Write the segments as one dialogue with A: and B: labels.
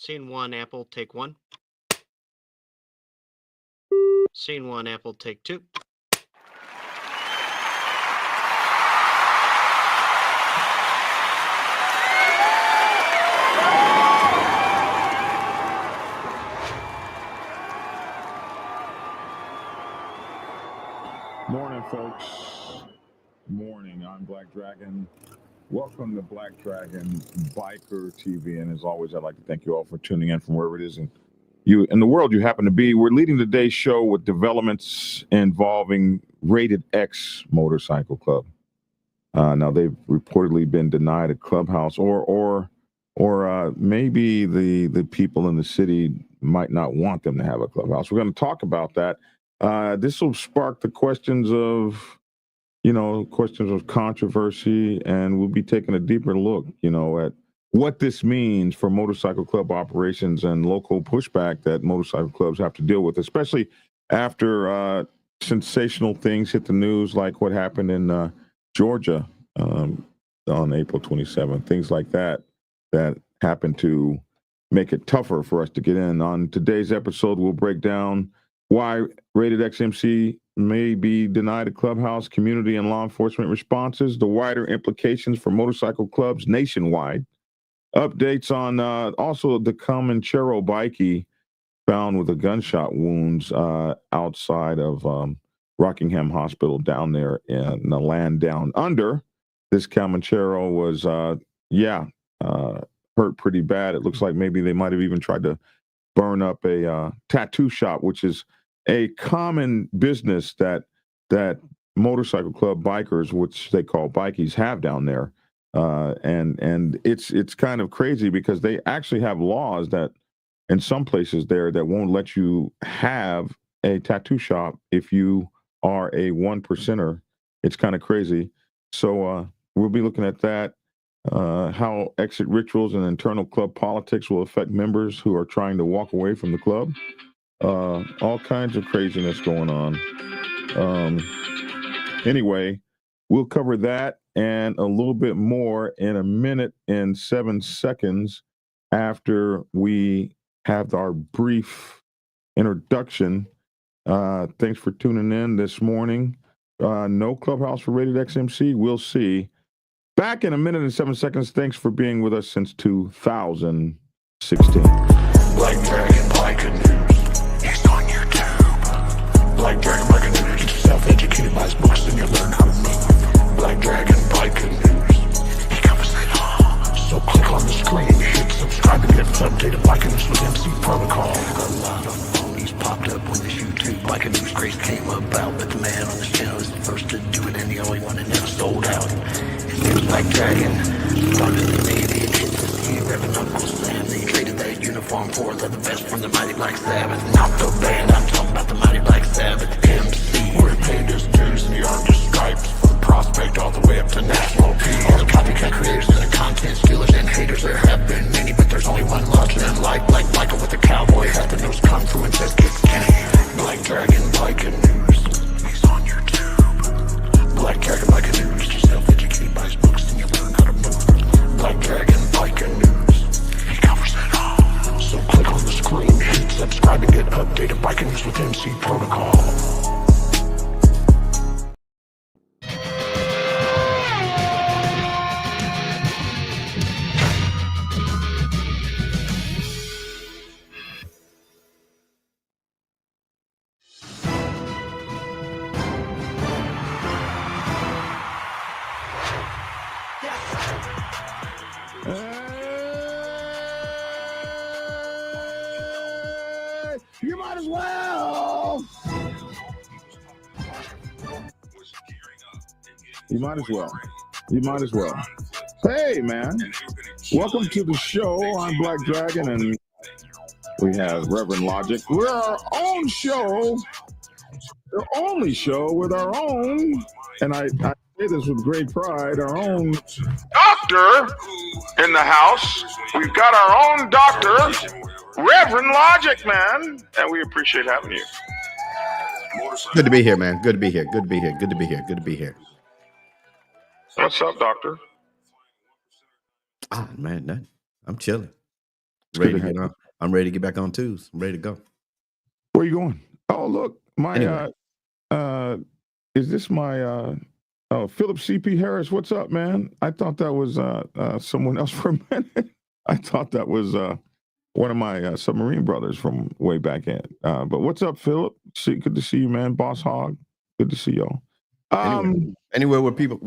A: Scene 1, Apple, take 1. Scene 1, Apple, take 2.
B: Morning, folks. Morning. I'm Black Dragon. Welcome to Black Dragon Biker TV. And as always, I'd like to thank you all for tuning in from wherever it is in the world you happen to be. We're leading today's show with developments involving Rated X Motorcycle Club. Now they've reportedly been denied a clubhouse, or maybe the people in the city might not want them to have a clubhouse. We're going to talk about that. This will spark the questions of controversy, and we'll be taking a deeper look, at what this means for motorcycle club operations and local pushback that motorcycle clubs have to deal with, especially after sensational things hit the news, like what happened in Georgia on April 27th, things like that happened to make it tougher for us to get in. On today's episode, we'll break down why Rated XMC may be denied a clubhouse, community and law enforcement responses, the wider implications for motorcycle clubs nationwide, updates on also the Comanchero bikie found with a gunshot wounds outside of Rockingham Hospital down there in the land down under. This Comanchero was, hurt pretty bad. It looks like maybe they might have even tried to burn up a tattoo shop, which is a common business that motorcycle club bikers, which they call bikies, have down there. And it's kind of crazy because they actually have laws that in some places there that won't let you have a tattoo shop if you are a 1%er. It's kind of crazy. So we'll be looking at that, how exit rituals and internal club politics will affect members who are trying to walk away from the club. All kinds of craziness going on. Anyway, we'll cover that and a little bit more in a minute and 7 seconds after we have our brief introduction. Thanks for tuning in this morning. No clubhouse for Rated XMC. We'll see. Back in a minute and 7 seconds. Thanks for being with us since 2016.
C: Black Dragon Biker News. He's on YouTube. Black Dragon Biker News. Get yourself educated by his books and you'll learn how to move. Black Dragon Biker News. He covers it all. So click on the screen, hit subscribe to get updated Biker News with MC Protocol. A lot of phonies popped up when this YouTube Biker News craze came about, but the man on this channel is the first to do it and the only one that never sold out. His name's Black Dragon. Started the baby and hit the sea, repping Uncle Sam. They traded that uniform for the best from the Mighty Black Sabbath. Not the band, I'm talking about the Mighty Black Sabbath. MC, we're paid his dues and he earned his stripes. From prospect all the way up to national peace. All the copycat creators and the content stealers and haters, there have been many, but there's only one left. And like Michael with the cowboy hat, the nose kung fu and says kick Kenny. Black Dragon Biker News. He's on YouTube. Black Dragon Biker News. Yourself educated by his books and you learn how to move. Black Dragon Biker News. He covers it all. So click on the screen, hit subscribe and get updated Biker News with MC Protocol.
B: You might as well. You might as well. You might as well. Hey, man. Welcome to the show. I'm Black Dragon, and we have Reverend Logic. We're our own show, the only show with our own, and I say this with great pride, our own doctor in the house. We've got our own doctor, Reverend Logic, man, and we appreciate having you.
D: Good to be here, man. Good to be here. Good to be here. Good to be here. Good to be here.
B: What's up, doctor?
D: Ah, man, I'm chilling. Ready to get on. I'm ready to get back on twos. I'm ready to go.
B: Where you going? Oh, look, my
D: Anyway.
B: is this my Philip C.P. Harris? What's up, man? I thought that was someone else for a minute. I thought that was one of my submarine brothers from way back in. But what's up, Philip? Good to see you, man. Boss Hog. Good to see y'all.
D: Anywhere where people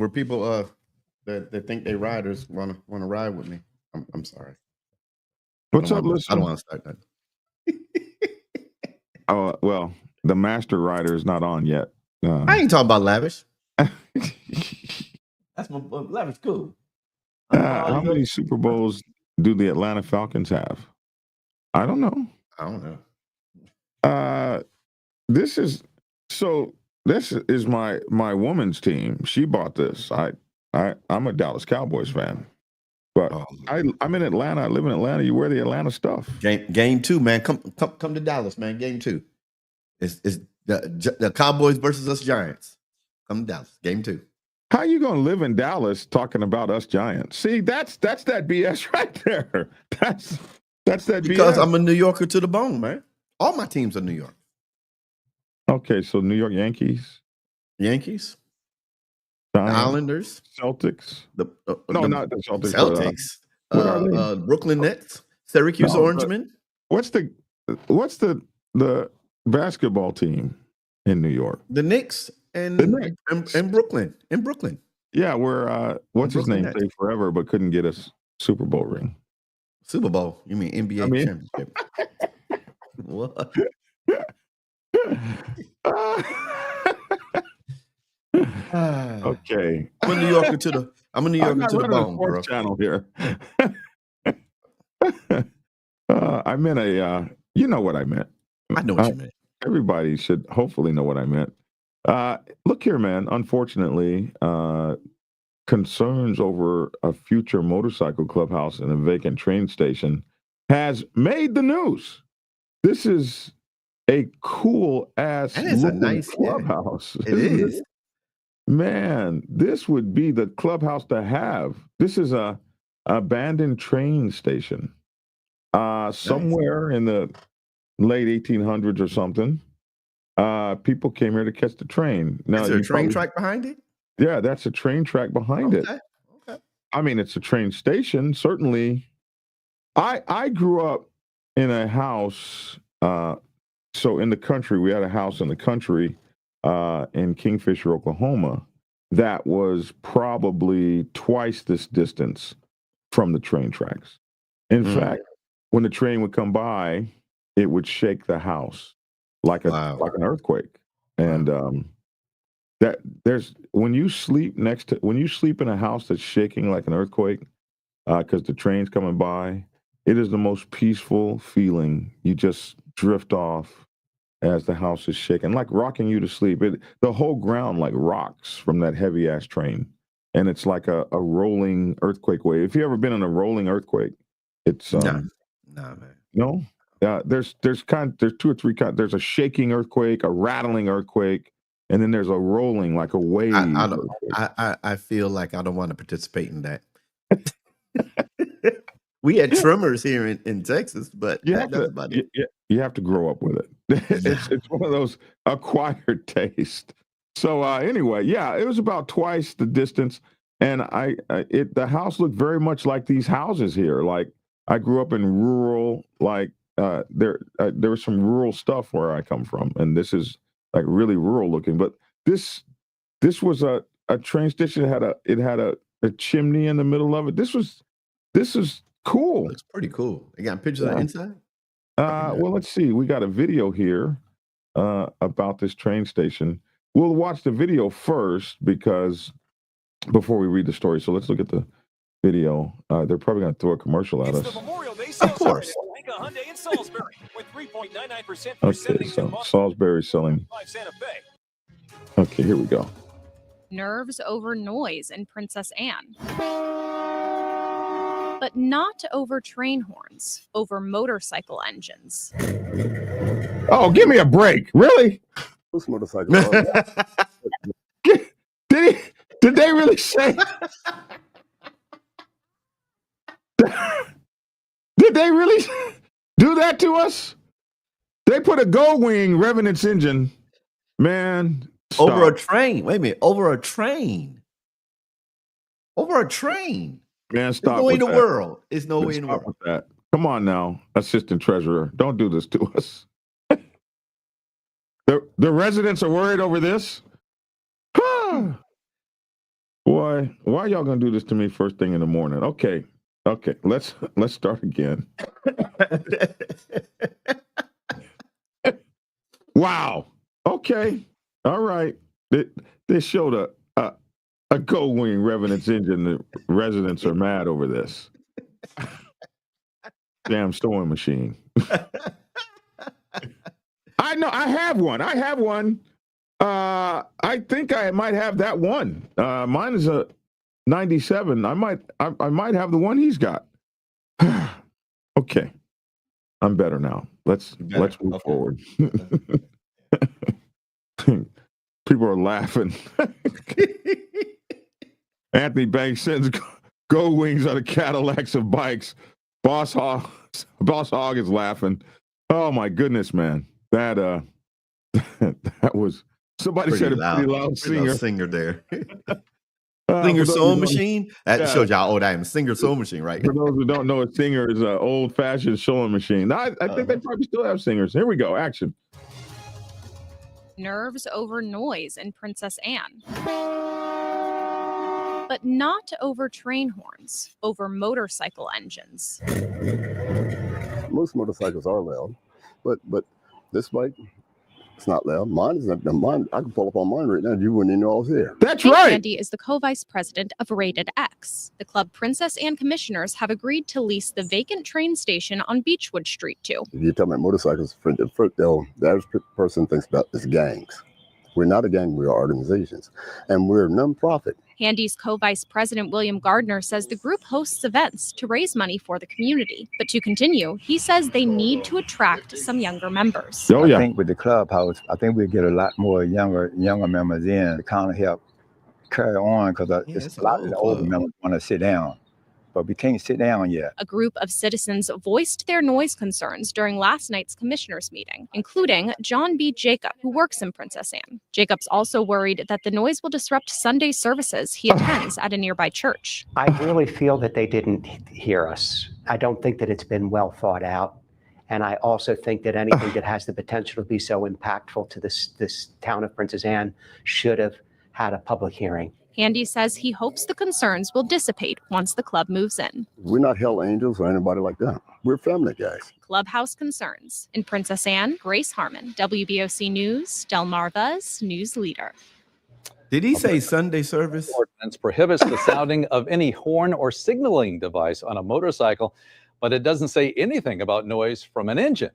D: that think they riders want to ride with me. I'm sorry.
B: What's up, listener?
D: I don't want to start that.
B: Oh, well, the master rider is not on yet.
D: I ain't talking about Lavish. That's my Lavish cool.
B: How many Super Bowls do the Atlanta Falcons have? I don't know. This is my woman's team. She bought this. I'm a Dallas Cowboys fan. But I'm in Atlanta. I live in Atlanta. You wear the Atlanta stuff.
D: Game 2, man. Come to Dallas, man. Game 2. It's the Cowboys versus us Giants. Come to Dallas. Game 2.
B: How you gonna live in Dallas talking about us Giants? See, that's that BS right there. That's that
D: because
B: BS.
D: I'm a New Yorker to the bone, man. All my teams are New York.
B: Okay, so New York Yankees,
D: Giants, Islanders,
B: Celtics. Not the Celtics.
D: Celtics. Brooklyn Nets, Syracuse Orangemen.
B: What's the basketball team in New York?
D: The Knicks and Brooklyn. In Brooklyn.
B: Yeah, where what's his name played forever but couldn't get a Super Bowl ring.
D: Super Bowl? You mean NBA championship? What?
B: Okay.
D: I'm a New Yorker to the bone, bro.
B: Channel here. I meant you know what I meant.
D: I know what you meant.
B: Everybody should hopefully know what I meant. Look here, man. Unfortunately, concerns over a future motorcycle clubhouse in a vacant train station has made the news. This is a cool ass
D: nice
B: clubhouse.
D: It is.
B: Man, this would be the clubhouse to have. This is a abandoned train station. Somewhere in the late 1800s or something. People came here to catch the train. Now,
D: is there a train track behind it?
B: Yeah, that's a train track behind it.
D: Okay.
B: I mean, it's a train station. Certainly. I grew up in a house. So in the country, we had a house in the country in Kingfisher, Oklahoma, that was probably twice this distance from the train tracks. In fact, when the train would come by, it would shake the house like an earthquake. And when you sleep in a house that's shaking like an earthquake, because the train's coming by, it is the most peaceful feeling. You just drift off as the house is shaking, like rocking you to sleep. The whole ground like rocks from that heavy ass train, and it's like a rolling earthquake wave. If you ever been in a rolling earthquake, it's
D: man.
B: No, there's two or three kinds. There's a shaking earthquake, a rattling earthquake, and then there's a rolling like a wave.
D: I feel like I don't want to participate in that. We had tremors here in Texas, but
B: you have to grow up with it. It's one of those acquired tastes. So anyway, it was about twice the distance, and the house looked very much like these houses here. Like I grew up in rural, like there was some rural stuff where I come from, and this is like really rural looking. But this was a train station. It had a chimney in the middle of it. This is cool.
D: Looks pretty cool. You got pictures of the inside?
B: Well, let's see. We got a video here about this train station. We'll watch the video first before we read the story. So let's look at the video. They're probably going to throw a commercial at us.
D: Of course.
B: Okay, so Salisbury selling. Okay, here we go.
E: Nerves over noise in Princess Anne. But not over train horns, over motorcycle engines.
B: Oh, give me a break. Really?
F: Who's motorcycle?
B: Did they really say? Did they really do that to us? They put a Gold Wing Revenant's engine, man.
D: Over a
B: Stop.
D: train. Wait a minute. Over a train. Over a train.
B: Man,
D: There's
B: stop
D: no way in
B: with
D: the
B: that.
D: world. It's no way in the
B: Stop
D: world.
B: with that. Come on now, Assistant Treasurer. Don't do this to us. The residents are worried over this. Boy, why are y'all gonna do this to me first thing in the morning? Okay, let's start again. Wow. Okay. All right. They showed a Gold Wing Revenant's engine. The residents are mad over this. Damn sewing machine. I know. I have one. I think I might have that one. Mine is a 97. I might have the one he's got. Okay. I'm better now. Let's move forward. People are laughing. Anthony Banks sends Gold Wings on the Cadillacs of bikes. Boss Hog is laughing. Oh my goodness, man. That was somebody
D: Pretty
B: said a
D: loud.
B: pretty loud
D: Singer there.
B: For
D: Singer
B: those
D: sewing
B: who
D: machine. That
B: yeah.
D: shows you how old I am. Singer sewing machine, right?
B: For those who don't know, a Singer is an old-fashioned sewing machine. I think they probably still have Singers. Here we go. Action.
E: Nerves over noise in Princess Anne. But not over train horns, over motorcycle engines.
F: Most motorcycles are loud, but this bike, it's not loud. Mine is not. Mine, I can pull up on mine right now. You wouldn't even know I was here.
B: That's
E: Hank
B: right.
E: Handy is the co-vice president of Rated X. The club Princess Anne commissioners have agreed to lease the vacant train station on Beechwood Street too.
F: If you tell me motorcycles, the average person thinks about is gangs. We're not a gang. We are organizations, and we're a nonprofit.
E: Handy's co-vice president William Gardner says the group hosts events to raise money for the community. But to continue, he says they need to attract some younger members.
B: Oh yeah.
G: I think with the Clubhouse, I think we get a lot more younger members in to kind of help carry on because
D: it's
G: a lot of the older
D: club.
G: members want to sit down, but we can't sit down yet.
E: A group of citizens voiced their noise concerns during last night's commissioners meeting, including John B. Jacob, who works in Princess Anne. Jacob's also worried that the noise will disrupt Sunday services he attends at a nearby church.
H: I really feel that they didn't hear us. I don't think that it's been well thought out. And I also think that anything that has the potential to be so impactful to this town of Princess Anne should have had a public hearing.
E: Handy says he hopes the concerns will dissipate once the club moves in.
F: We're not hell angels or anybody like that. We're family guys.
E: Clubhouse concerns. In Princess Anne, Grace Harmon, WBOC News, Delmar Buzz, News Leader.
D: Did he say Sunday service?
I: Ordinance prohibits the sounding of any horn or signaling device on a motorcycle, but it doesn't say anything about noise from an engine.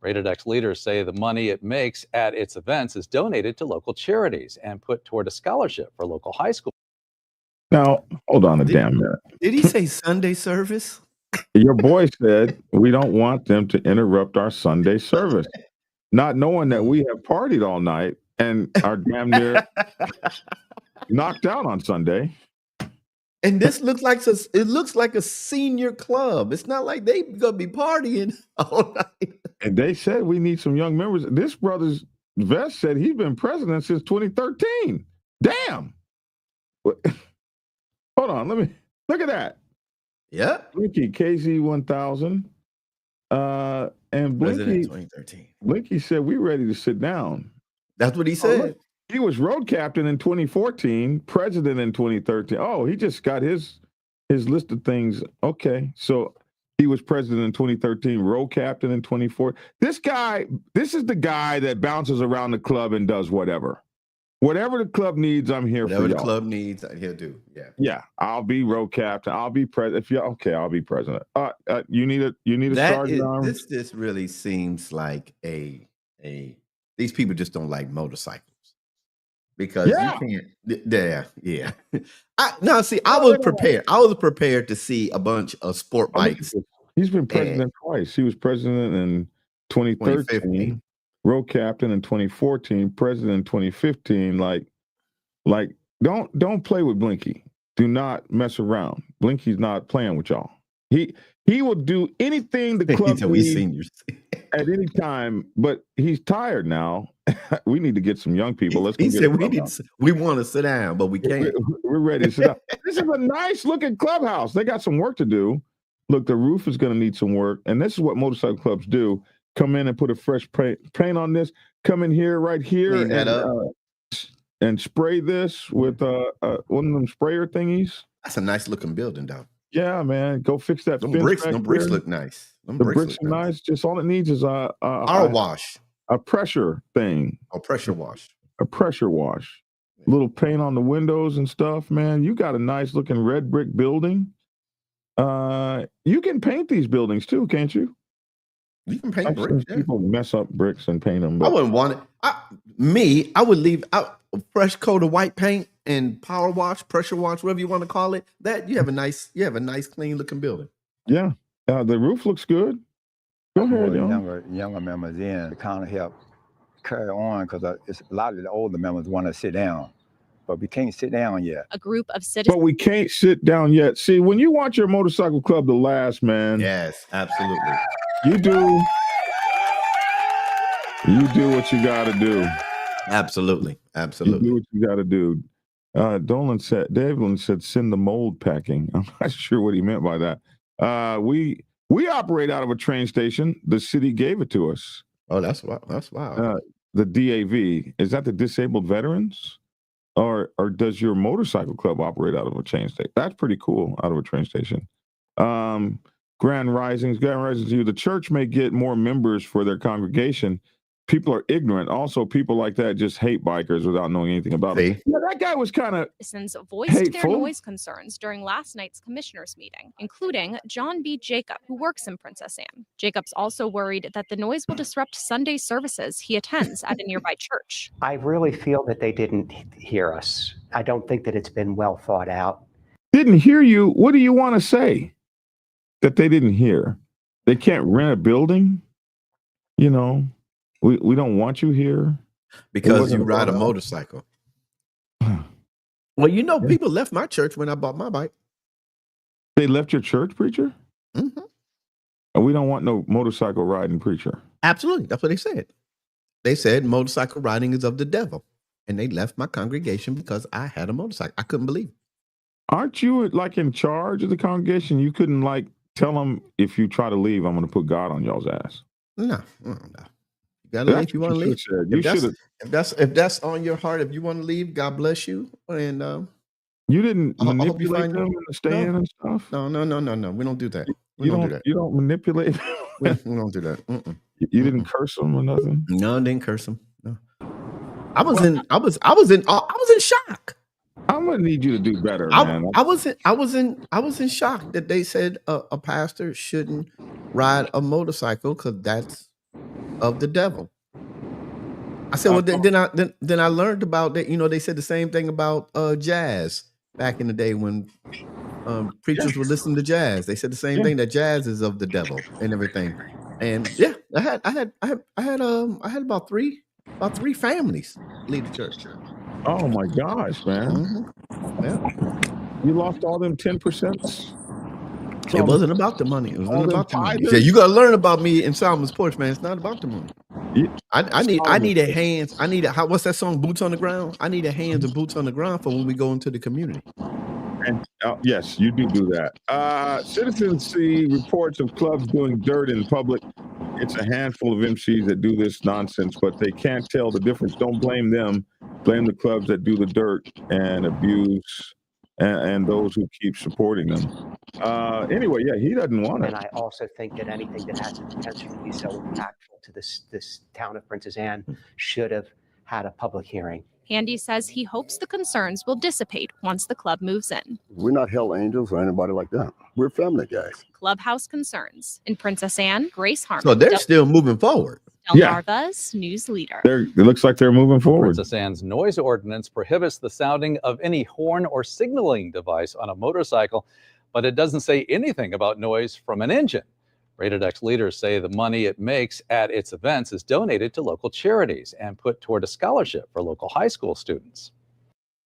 I: Rated X leaders say the money it makes at its events is donated to local charities and put toward a scholarship for local high school.
B: Now, hold on a damn minute.
D: Did he say Sunday service?
B: Your boy said we don't want them to interrupt our Sunday service, not knowing that we have partied all night and are damn near knocked out on Sunday.
D: And this looks like a senior club. It's not like they gonna be partying all night.
B: And they said we need some young members. This brother's vest said he's been president since 2013. Damn. Hold on, let me look at that.
D: Yeah.
B: Blinky KZ 1000. And
D: President
B: Blinky
D: 2013.
B: Blinky said we ready to sit down.
D: That's what he said.
B: He was road captain in 2014, president in 2013. Oh, he just got his list of things. Okay, so he was president in 2013, road captain in 2014. This is the guy that bounces around the club and does whatever. Whatever the club needs, I'm here
D: Whatever
B: for
D: the
B: y'all.
D: club needs, he'll do. Yeah.
B: Yeah, I'll be road captain. I'll be president. If you okay, I'll be president. You need a
D: That
B: sergeant arm?
D: this really seems like a these people just don't like motorcycles. Because you can't. Yeah. I was prepared. I was prepared to see a bunch of sport bikes.
B: He's been president twice. He was president in 2013, road captain in 2014, president in 2015. Like, don't play with Blinky. Do not mess around. Blinky's not playing with y'all. He will do anything the club
D: So we
B: needs
D: seniors.
B: at any time, but he's tired now. We need to get some young people. Let's go
D: He
B: get a
D: said
B: clubhouse.
D: we want to sit down, but we can't.
B: We're ready to sit down. This is a nice looking clubhouse. They got some work to do. Look, the roof is going to need some work, and this is what motorcycle clubs do: come in and put a fresh paint on this. Come in here, right here,
D: Clean that up.
B: And spray this with one of them sprayer thingies.
D: That's a nice looking building, though.
B: Yeah, man, go fix that.
D: Them
B: fence
D: bricks,
B: back
D: them bricks
B: there.
D: look nice. Them
B: The
D: bricks
B: bricks
D: look
B: are nice. Just all it needs is
D: Power wash
B: a pressure thing,
D: or pressure wash.
B: a pressure wash. Little paint on the windows and stuff, man. You got a nice looking red brick building. You can paint these buildings too, can't you?
D: You can paint
B: I've
D: bricks.
B: seen
D: Yeah.
B: people mess up bricks and paint them.
D: I wouldn't want it. I would leave out a fresh coat of white paint and power wash, pressure wash, whatever you want to call it. That you have a nice, clean looking building.
B: Yeah, the roof looks good. Go ahead,
G: More
B: y'all.
G: younger members in to kind of help carry on because it's a lot of the older members want to sit down, but we can't sit down yet.
E: A group of citizens.
B: But we can't sit down yet. See, when you want your motorcycle club to last, man,
D: Yes, absolutely.
B: you do what you got to do.
D: Absolutely.
B: You
D: Absolutely.
B: do what you got to do. Devlin said, send the mold packing. I'm not sure what he meant by that. We operate out of a train station. The city gave it to us.
D: Oh, that's wild.
B: The DAV, is that the disabled veterans? Or does your motorcycle club operate out of a train station? That's pretty cool, out of a train station. Grand Risings to you. The church may get more members for their congregation. People are ignorant. Also, people like that just hate bikers without knowing anything about it. Yeah, that guy was kind of
E: Citizens voiced their
B: hateful.
E: noise concerns during last night's commissioners meeting, including John B. Jacob, who works in Princess Anne. Jacob's also worried that the noise will disrupt Sunday services he attends at a nearby church.
H: I really feel that they didn't hear us. I don't think that it's been well thought out.
B: Didn't hear you. What do you want to say that they didn't hear? They can't rent a building? You know, we don't want you here.
D: Because you ride a motorcycle. Well, you know, people left my church when I bought my bike.
B: They left your church, preacher?
D: Mm-hmm.
B: And we don't want no motorcycle riding preacher.
D: Absolutely. That's what they said. They said motorcycle riding is of the devil. And they left my congregation because I had a motorcycle. I couldn't believe it.
B: Aren't you like in charge of the congregation? You couldn't like tell them, if you try to leave, I'm going to put God on y'all's ass.
D: No. You gotta leave if you want to leave.
B: You should have.
D: If that's on your heart, if you want to leave, God bless you. And
B: you didn't
D: I hope you
B: manipulate
D: find
B: them into staying and stuff.
D: No. We don't do that.
B: You don't manipulate.
D: We don't do that. Mm-mm.
B: You didn't curse them or nothing.
D: No, I didn't curse them. No. I was in shock.
B: I'm gonna need you to do better, man.
D: I was in shock that they said a pastor shouldn't ride a motorcycle because that's of the devil. I said, well, then I learned about that. You know, they said the same thing about jazz back in the day when preachers would listen to jazz. They said the same thing, that jazz is of the devil and everything. And yeah, I had about three families leave the church.
B: Oh my gosh, man!
D: Mm-hmm. Yeah,
B: you lost all them 10%.
D: It wasn't about the money. It wasn't about the money. You got to learn about me in Solomon's Porch, man. It's not about the money. I need a hands. What's that song? Boots on the ground. I need a hands and boots on the ground for when we go into the community.
B: And yes, you do that. Citizens see reports of clubs doing dirt in public. It's a handful of MCs that do this nonsense, but they can't tell the difference. Don't blame them. Blame the clubs that do the dirt and abuse and those who keep supporting them. Anyway, yeah, he doesn't want it.
H: And I also think that anything that has the potential to be so impactful to this town of Princess Anne should have had a public hearing.
E: Handy says he hopes the concerns will dissipate once the club moves in.
F: We're not hell angels or anybody like that. We're family guys.
E: Clubhouse concerns. In Princess Anne, Grace Harmon.
D: So they're still moving forward.
E: Delmarva's news leader.
B: It looks like they're moving forward.
I: Princess Anne's noise ordinance prohibits the sounding of any horn or signaling device on a motorcycle, but it doesn't say anything about noise from an engine. Rated X leaders say the money it makes at its events is donated to local charities and put toward a scholarship for local high school students.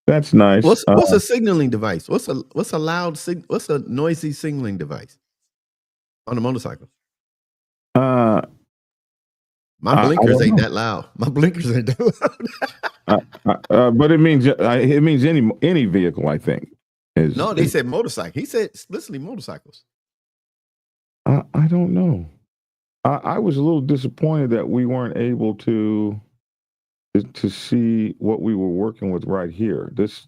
B: That's nice.
D: What's a signaling device? What's a noisy signaling device? on the motorcycle?
B: Uh,
D: My blinkers ain't that loud. My blinkers ain't that loud.
B: but it means any vehicle, I think.
D: No, they said motorcycle. He said explicitly motorcycles.
B: I don't know. I was a little disappointed that we weren't able to see what we were working with right here. This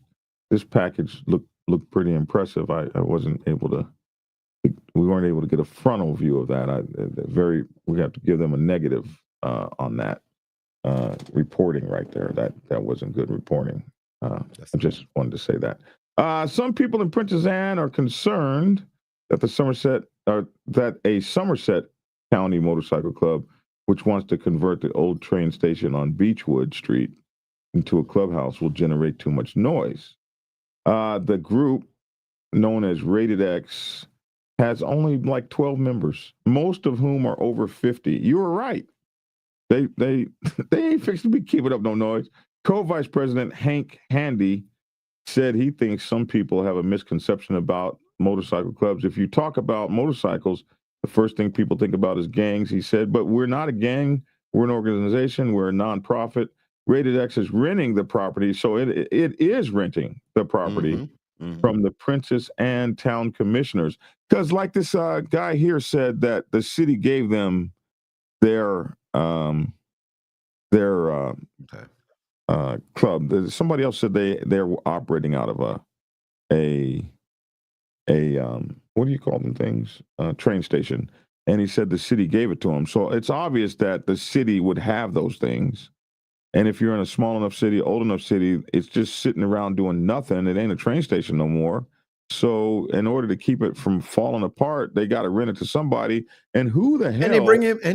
B: package looked pretty impressive. I wasn't able to. We weren't able to get a frontal view of that. We have to give them a negative on that reporting right there. That wasn't good reporting. I just wanted to say that. Some people in Princess Anne are concerned that a Somerset County Motorcycle Club, which wants to convert the old train station on Beechwood Street into a clubhouse, will generate too much noise. The group, known as Rated X, has only like 12 members, most of whom are over 50. You were right. They ain't fixed to be keeping up no noise. Co-Vice President Hank Handy said he thinks some people have a misconception about motorcycle clubs. If you talk about motorcycles, the first thing people think about is gangs, he said, but we're not a gang. We're an organization. We're a nonprofit. Rated X is renting the property, so it is renting the property from the Princess Anne Town Commissioners. Because like this guy here said that the city gave them their club. Somebody else said they're operating out of a what do you call them things? Train station. And he said the city gave it to him. So it's obvious that the city would have those things. And if you're in a small enough city, old enough city, it's just sitting around doing nothing. It ain't a train station no more. So in order to keep it from falling apart, they got to rent it to somebody. And who the hell?
D: And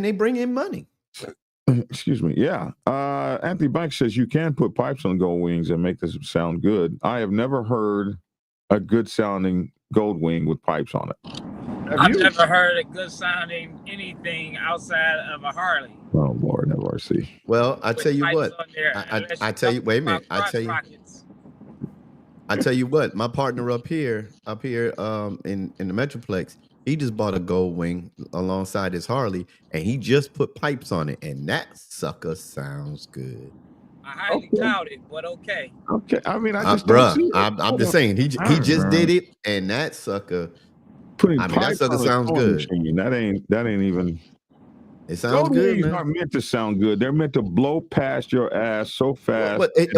D: they bring in money.
B: Excuse me. Yeah. Anthony Banks says you can put pipes on gold wings and make this sound good. I have never heard a good sounding gold wing with pipes on it.
J: I've never heard a good sounding anything outside of a Harley.
B: Oh Lord, have mercy.
D: Well, I tell you what. I tell you. Wait a minute. I tell you what. My partner up here, in the Metroplex, he just bought a gold wing alongside his Harley, and he just put pipes on it, and that sucker sounds good.
J: I highly doubt it, but okay.
B: Okay, I mean, I'm
D: just saying he just did it, and that sucker. That sucker sounds good.
B: That ain't even.
D: It sounds good, man.
B: Aren't meant to sound good. They're meant to blow past your ass so fast.
D: But it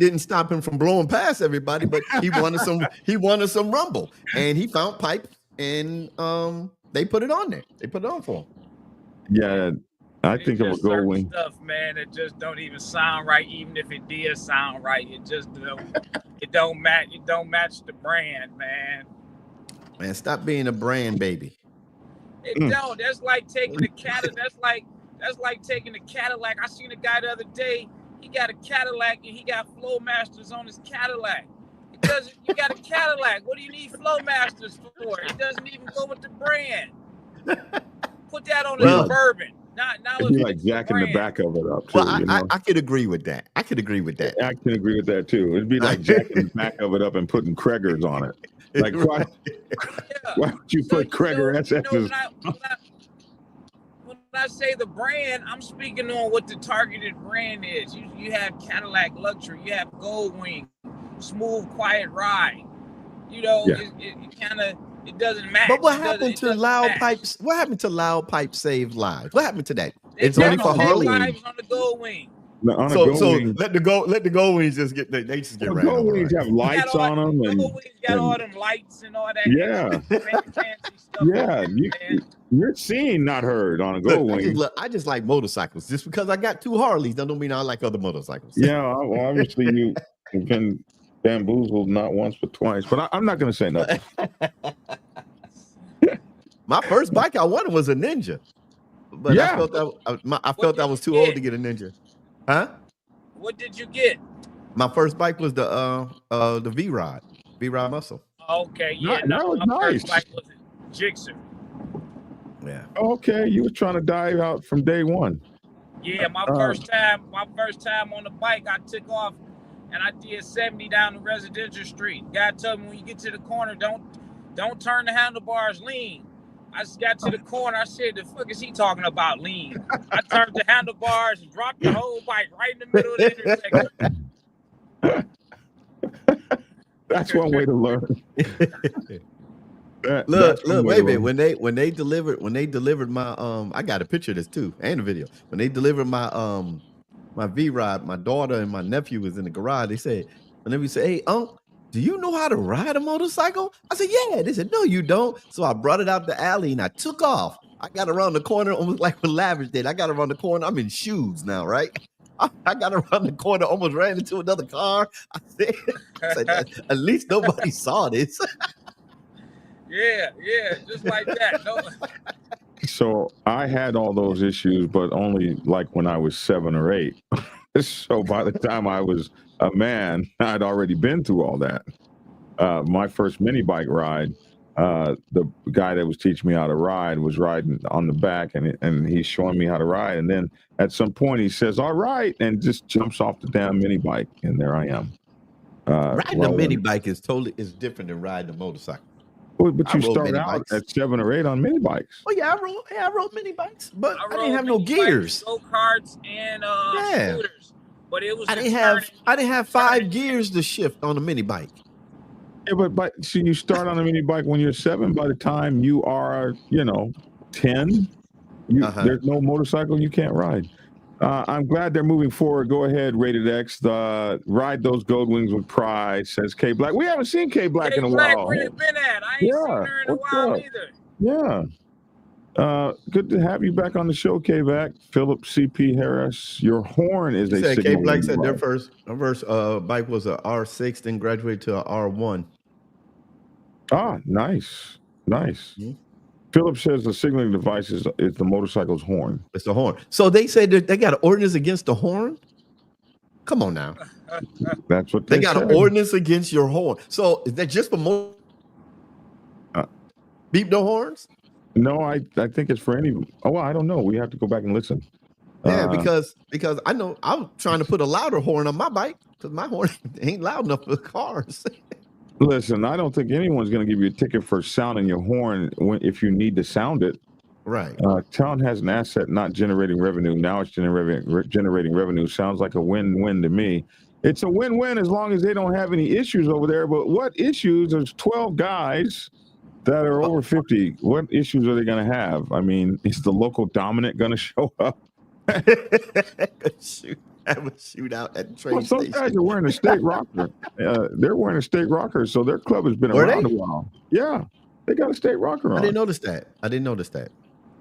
D: didn't stop him from blowing past everybody. But he wanted some rumble, and he found pipes, and they put it on there. They put it on for him.
B: Yeah, I think of a gold wing
J: stuff, man. It just don't even sound right. Even if it did sound right, it just don't match. It don't match the brand, man.
D: Man, stop being a brand baby.
J: It don't. That's like taking a Cadillac. That's like taking a Cadillac. I seen a guy the other day. He got a Cadillac and he got Flowmasters on his Cadillac. You got a Cadillac. What do you need Flowmasters for? It doesn't even go with the brand. Put that on a Suburban. Not
B: you like jacking the back of it up too.
D: Well, I could agree with that. I can agree with that
B: too. It'd be like jacking the back of it up and putting Kreger's on it. Like why would you put Kreger SS's?
J: When I say the brand, I'm speaking on what the targeted brand is. You have Cadillac Luxury, you have Goldwing, Smooth Quiet Ride. You know, it doesn't matter.
D: But what happened to loud pipes? What happened to loud pipes save lives? What happened to that? It's only for Harley.
J: Lives on the Goldwing.
D: So let the gold wings just get they just get around.
B: Gold wings have lights on them, and
J: gold wings got all them lights and all that.
B: Yeah,
J: fancy stuff.
B: You're seen, not heard on a gold wing.
D: I just like motorcycles. Just because I got two Harleys, that don't mean I like other motorcycles.
B: Yeah, well, obviously you've been bamboozled not once but twice. But I'm not going to say nothing.
D: My first bike I wanted was a Ninja, but I felt that was too old to get a Ninja. Huh?
J: What did you get?
D: My first bike was the V-Rod Muscle.
J: Okay, yeah.
B: No,
J: my first bike was a Gixxer.
D: Yeah.
B: Okay, you were trying to dive out from day one.
J: Yeah, my first time on the bike, I took off and I did 70 down the residential street. God told me when you get to the corner, don't turn the handlebars lean. I just got to the corner. I said, the fuck is he talking about lean? I turned the handlebars and dropped the whole bike right in the middle of the intersection.
B: That's one way to learn.
D: Look, wait a minute. When they delivered my I got a picture of this too and a video. When they delivered my my V-Rod, my daughter and my nephew was in the garage. They said, hey, Unc, do you know how to ride a motorcycle? I said, yeah. They said, no, you don't. So I brought it out the alley and I took off. I got around the corner almost like what Lavish did. I got around the corner. I'm in shoes now, right? I got around the corner, almost ran into another car. I said at least nobody saw this.
J: Yeah, just like that. No.
B: So I had all those issues, but only like when I was 7 or 8. So by the time I was a man, I'd already been through all that. My first mini bike ride, the guy that was teaching me how to ride was riding on the back, and he's showing me how to ride. And then at some point he says, all right, and just jumps off the damn mini bike. And there I am.
D: Riding a mini bike is different than riding a motorcycle.
B: Well, but you start out at 7 or 8 on mini bikes.
D: Oh yeah, I rode mini bikes, but I didn't have no gears.
J: Go karts and scooters, but it was.
D: I didn't have 5 gears to shift on a mini bike.
B: Yeah, but so you start on a mini bike when you're 7. By the time you are, 10, there's no motorcycle you can't ride. I'm glad they're moving forward. Go ahead, Rated X. Ride those gold wings with pride, says K Black. We haven't seen K Black in a while.
J: Where you been at? I ain't seen her in a while either.
B: Yeah. Good to have you back on the show, K Black. Philip CP Harris. Your horn is a signal.
D: K Black said their first bike was a R6, then graduated to a R1.
B: Ah, nice. Mm-hmm. Philip says the signaling device is the motorcycle's horn.
D: It's the horn. So they say that they got an ordinance against the horn? Come on now.
B: That's what
D: they got an ordinance against your horn. So is that just for beep no horns?
B: No, I think it's for any. Oh, well, I don't know. We have to go back and listen.
D: Yeah, because I know I was trying to put a louder horn on my bike because my horn ain't loud enough for cars.
B: Listen, I don't think anyone's going to give you a ticket for sounding your horn if you need to sound it.
D: Right.
B: Town has an asset not generating revenue. Now it's generating revenue. Sounds like a win-win to me. It's a win-win as long as they don't have any issues over there. But what issues? There's 12 guys that are over 50. What issues are they going to have? I mean, is the local dominant going to show up?
D: Have a shootout at the train
B: station. Some guys are wearing a state rocker. They're wearing a state rocker, so their club has been around a while. Yeah, they got a state rocker on.
D: I didn't notice that.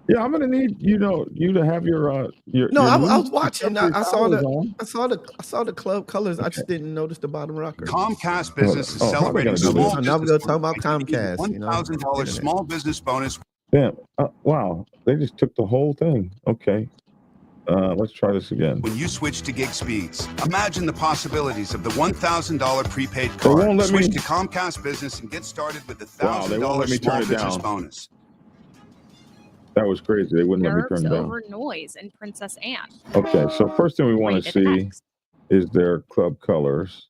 B: Yeah, I'm gonna need you to have your.
D: No, I was watching. I saw the club colors. I just didn't notice the bottom rocker.
K: Comcast Business is celebrating small.
D: Now we're gonna talk about Comcast.
K: $1,000 small business bonus.
B: Damn! Wow, they just took the whole thing. Okay. Let's try this again.
K: When you switch to gig speeds, imagine the possibilities of the $1,000 prepaid card. Switch to Comcast Business and get started with the $1,000 small business bonus.
B: That was crazy. They wouldn't let me turn it down.
E: Over noise in Princess Anne.
B: Okay, so first thing we want to see is their club colors.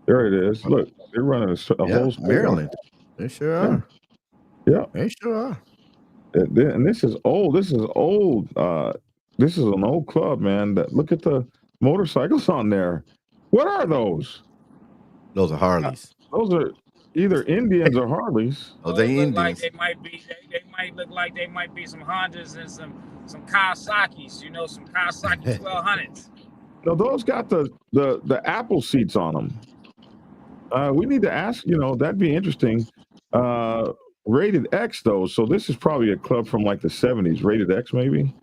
B: There it is. Look, they're running a whole
D: Maryland. They sure are.
B: Yeah,
D: they sure are.
B: And this is old. This is old. This is an old club, man. Look at the motorcycles on there. What are those?
D: Those are Harleys.
B: Those are either Indians or Harleys.
D: Oh, they Indians.
J: Like they might be. They might look like they might be some Hondas and some Kawasaki's. Some Kawasaki 1200s.
B: No, those got the Apple seats on them. We need to ask. That'd be interesting. Rated X though, so this is probably a club from like the 70s. Rated X maybe.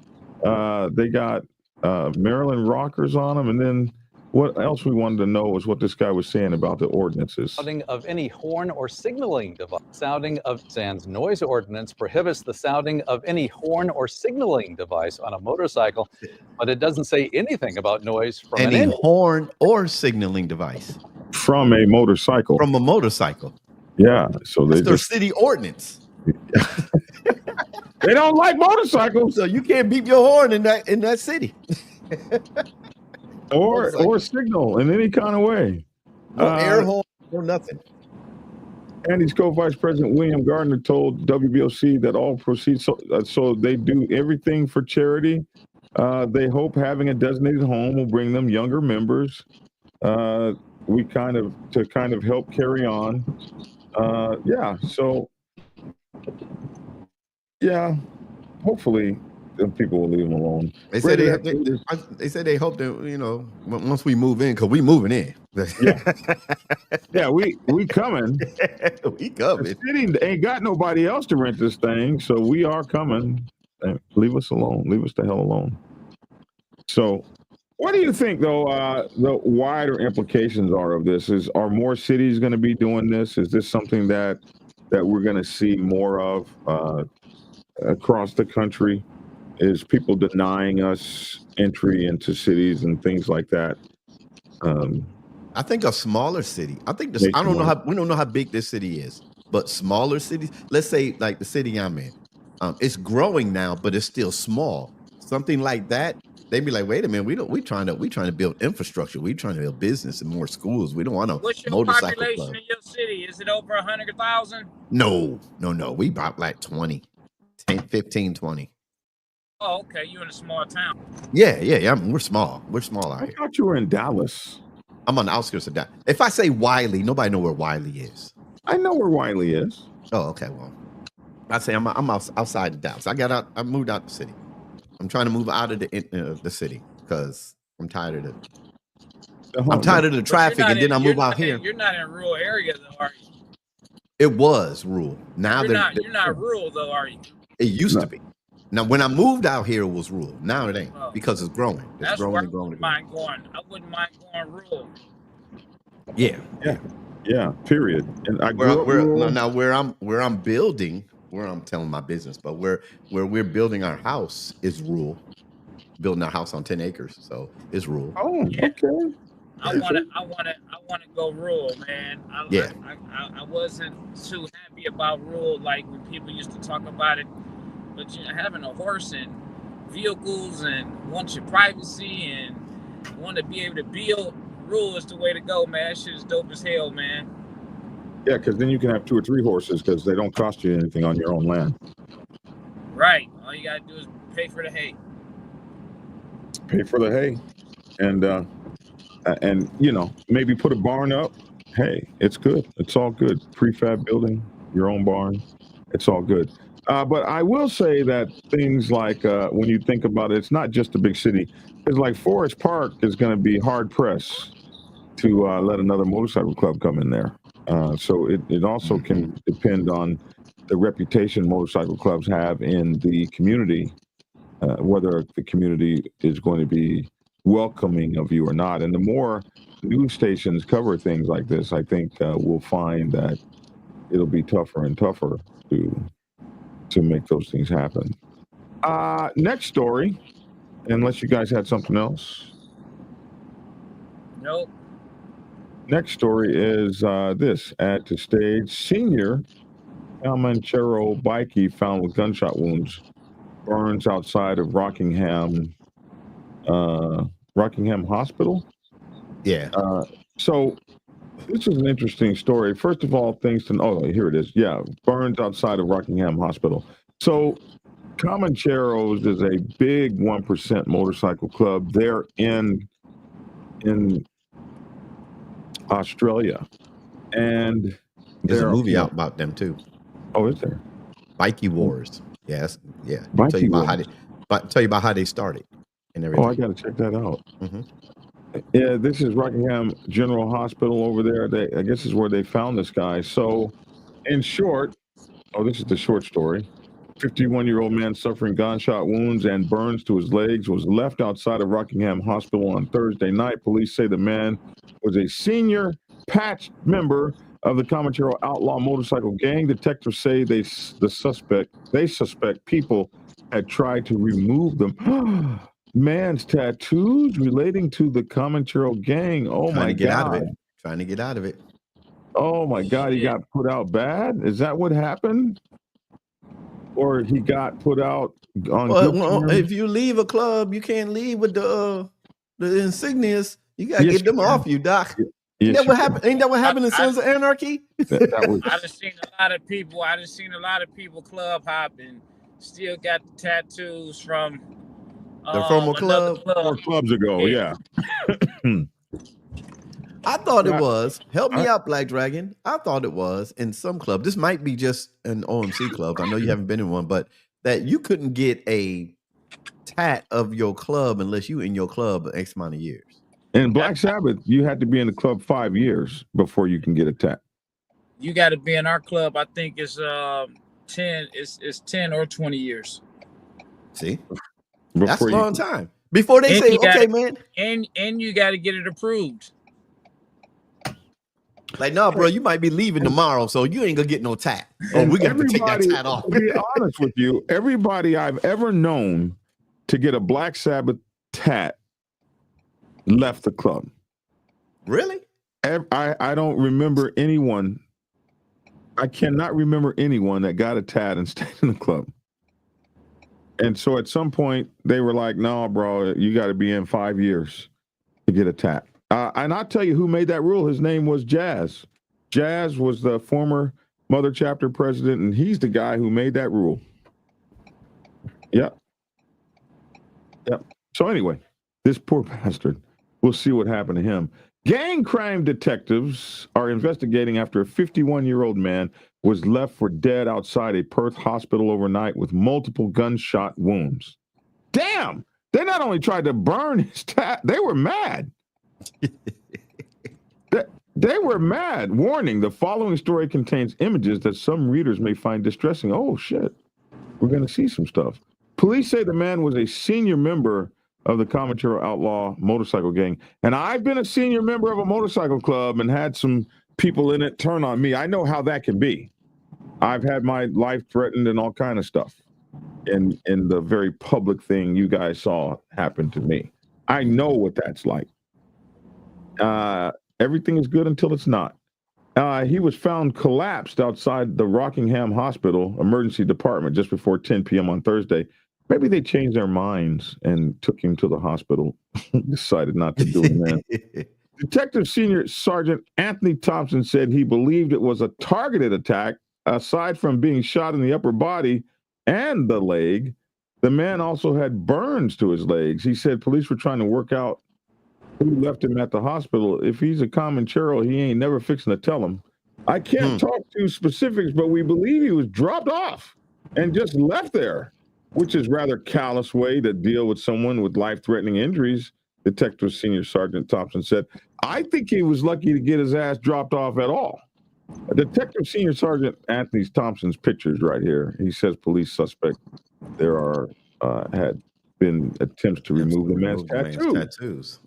B: They got Maryland rockers on them, and then what else we wanted to know was what this guy was saying about the ordinances.
I: Sounding of any horn or signaling device. Sounding of Sands noise ordinance prohibits the sounding of any horn or signaling device on a motorcycle, but it doesn't say anything about noise from
D: any horn or signaling device
B: from a motorcycle.
D: From a motorcycle.
B: Yeah, so
D: that's their city ordinance.
B: They don't like motorcycles,
D: so you can't beep your horn in that city,
B: or signal in any kind of way.
D: No air horn or nothing.
B: Andy's co-vice president William Gardner told WBOC that all proceeds, so they do everything for charity. They hope having a designated home will bring them younger members. We kind of help carry on. Hopefully people will leave them alone.
D: They said they said they hope that once we move in, because we moving in.
B: Yeah, we coming.
D: We coming.
B: The city ain't got nobody else to rent this thing, so we are coming. Leave us alone. Leave us the hell alone. So, what do you think, though? The wider implications are of this? Are more cities going to be doing this? Is this something that we're going to see more of across the country? Is people denying us entry into cities and things like that?
D: I think a smaller city. I think we don't know how big this city is, but smaller cities. Let's say like the city I'm in, it's growing now, but it's still small. Something like that. They'd be like, wait a minute, we trying to build infrastructure. We trying to build business and more schools. We don't want to.
J: What's your
D: motorcycle
J: population
D: club.
J: in your city? Is it over 100,000?
D: No. We about like 20, 10, 15, 20.
J: Oh, okay. You in a small town.
D: Yeah. We're small. We're small out here.
B: I thought you were in Dallas.
D: I'm on the outskirts of Dallas. If I say Wiley, nobody know where Wiley is.
B: I know where Wiley is.
D: Oh, okay. Well, I say I'm outside of Dallas. I moved out the city. I'm trying to move out of the city because I'm tired of the traffic, and then I move out here.
J: You're not in a rural area, though, are you?
D: It was rural. Now
J: you're not rural, though, are you?
D: It used to be. Now, when I moved out here, it was rural. Now it ain't because it's growing.
J: That's where I wouldn't mind going. I wouldn't mind going rural.
B: Yeah. Period. And I
D: where I'm building, where I'm telling my business, but where we're building our house is rural. Building our house on 10 acres, so it's rural.
B: Oh, okay.
J: I want to go rural, man. I wasn't too happy about rural, like when people used to talk about it. But having a horse and vehicles and want your privacy and want to be able to build, rural is the way to go, man. That shit is dope as hell, man.
B: Yeah, because then you can have 2 or 3 horses because they don't cost you anything on your own land.
J: Right. All you gotta do is pay for the hay.
B: And maybe put a barn up. Hey, it's good. It's all good. Prefab building, your own barn. It's all good. But I will say that things like when you think about it, it's not just a big city. It's like Forest Park is going to be hard pressed to let another motorcycle club come in there. So it also can depend on the reputation motorcycle clubs have in the community, whether the community is going to be welcoming of you or not. And the more news stations cover things like this, I think we'll find that it'll be tougher and tougher to make those things happen. Next story, unless you guys had something else.
J: Nope.
B: Next story is this. Add to stage. Senior Comanchero bikie found with gunshot wounds burns outside of Rockingham Hospital.
D: Yeah.
B: So this is an interesting story. First of all, things to know. Oh, here it is. Yeah, burns outside of Rockingham Hospital. So Comanchero's is a big 1% motorcycle club. They're in Australia, and
D: there's a movie out about them too.
B: Oh, is there?
D: Bikie Wars. Yes. Yeah.
B: Bikie
D: tell you
B: Wars.
D: about how they started and everything.
B: Oh, I got to check that out.
D: Mm-hmm.
B: Yeah, this is Rockingham General Hospital over there. I guess is where they found this guy. So, in short, this is the short story. 51-year-old man suffering gunshot wounds and burns to his legs was left outside of Rockingham Hospital on Thursday night. Police say the man was a senior patched member of the Comanchero outlaw motorcycle gang. Detectives say they suspect people had tried to remove them. Man's tattoos relating to the Comanchero gang. Oh my God.
D: Trying to get out of it.
B: Oh my God, he got put out bad? Is that what happened? Or he got put out on good terms?
D: If you leave a club, you can't leave with the insignias. You gotta get them off you, Doc.
B: Yes,
D: Ain't that what
B: you
D: happened? Ain't that what happened in
J: I-
D: Sons of Anarchy?
B: that was,
J: I just seen a lot of people. I just seen a lot of people club hopping, still got the tattoos from
D: The former
J: another
D: club?
B: 4 clubs ago. Yeah.
D: I thought it
B: Yeah.
D: was. Help me out, Black Dragon. I thought it was in some club. This might be just an OMC club. I know you haven't been in one, but that you couldn't get a tat of your club unless you in your club X amount of years.
B: In Black Sabbath, you had to be in the club 5 years before you can get a tat.
J: You got to be in our club. I think it's 10. It's 10 or 20 years.
D: See, that's a
B: Before
D: long time. Before they
J: And
D: say,
J: you gotta-
D: okay, man.
J: And you got to get it approved.
D: Like, no, bro, you might be leaving tomorrow, so you ain't gonna get no tat. Oh, we got to take that tat off.
B: To be honest with you, everybody I've ever known to get a Black Sabbath tat left the club.
D: Really?
B: I don't remember anyone. I cannot remember anyone that got a tat and stayed in the club. And so at some point they were like, "No, bro, you got to be in 5 years to get a tat." And I'll tell you who made that rule. His name was Jazz. Jazz was the former Mother Chapter president, and he's the guy who made that rule. Yep. So anyway, this poor bastard. We'll see what happened to him. Gang crime detectives are investigating after a 51-year-old man was left for dead outside a Perth hospital overnight with multiple gunshot wounds. Damn! They not only tried to burn his tat, they were mad. They were mad. Warning, the following story contains images that some readers may find distressing. Oh, shit. We're going to see some stuff. Police say the man was a senior member of the Comanchero outlaw motorcycle gang. And I've been a senior member of a motorcycle club and had some people in it turn on me. I know how that can be. I've had my life threatened and all kind of stuff in the very public thing you guys saw happen to me. I know what that's like. Everything is good until it's not. He was found collapsed outside the Rockingham Hospital emergency department just before 10 p.m. on Thursday. Maybe they changed their minds and took him to the hospital. Decided not to do it, man. Detective Senior Sergeant Anthony Thompson said he believed it was a targeted attack. Aside from being shot in the upper body and the leg, the man also had burns to his legs. He said police were trying to work out who left him at the hospital. If he's a Comanchero, he ain't never fixing to tell him. I can't talk to specifics, but we believe he was dropped off and just left there, which is rather callous way to deal with someone with life-threatening injuries, Detective Senior Sergeant Thompson said. I think he was lucky to get his ass dropped off at all. Detective Senior Sergeant Anthony Thompson's pictures right here. He says police suspect there had been attempts to remove the man's tattoos.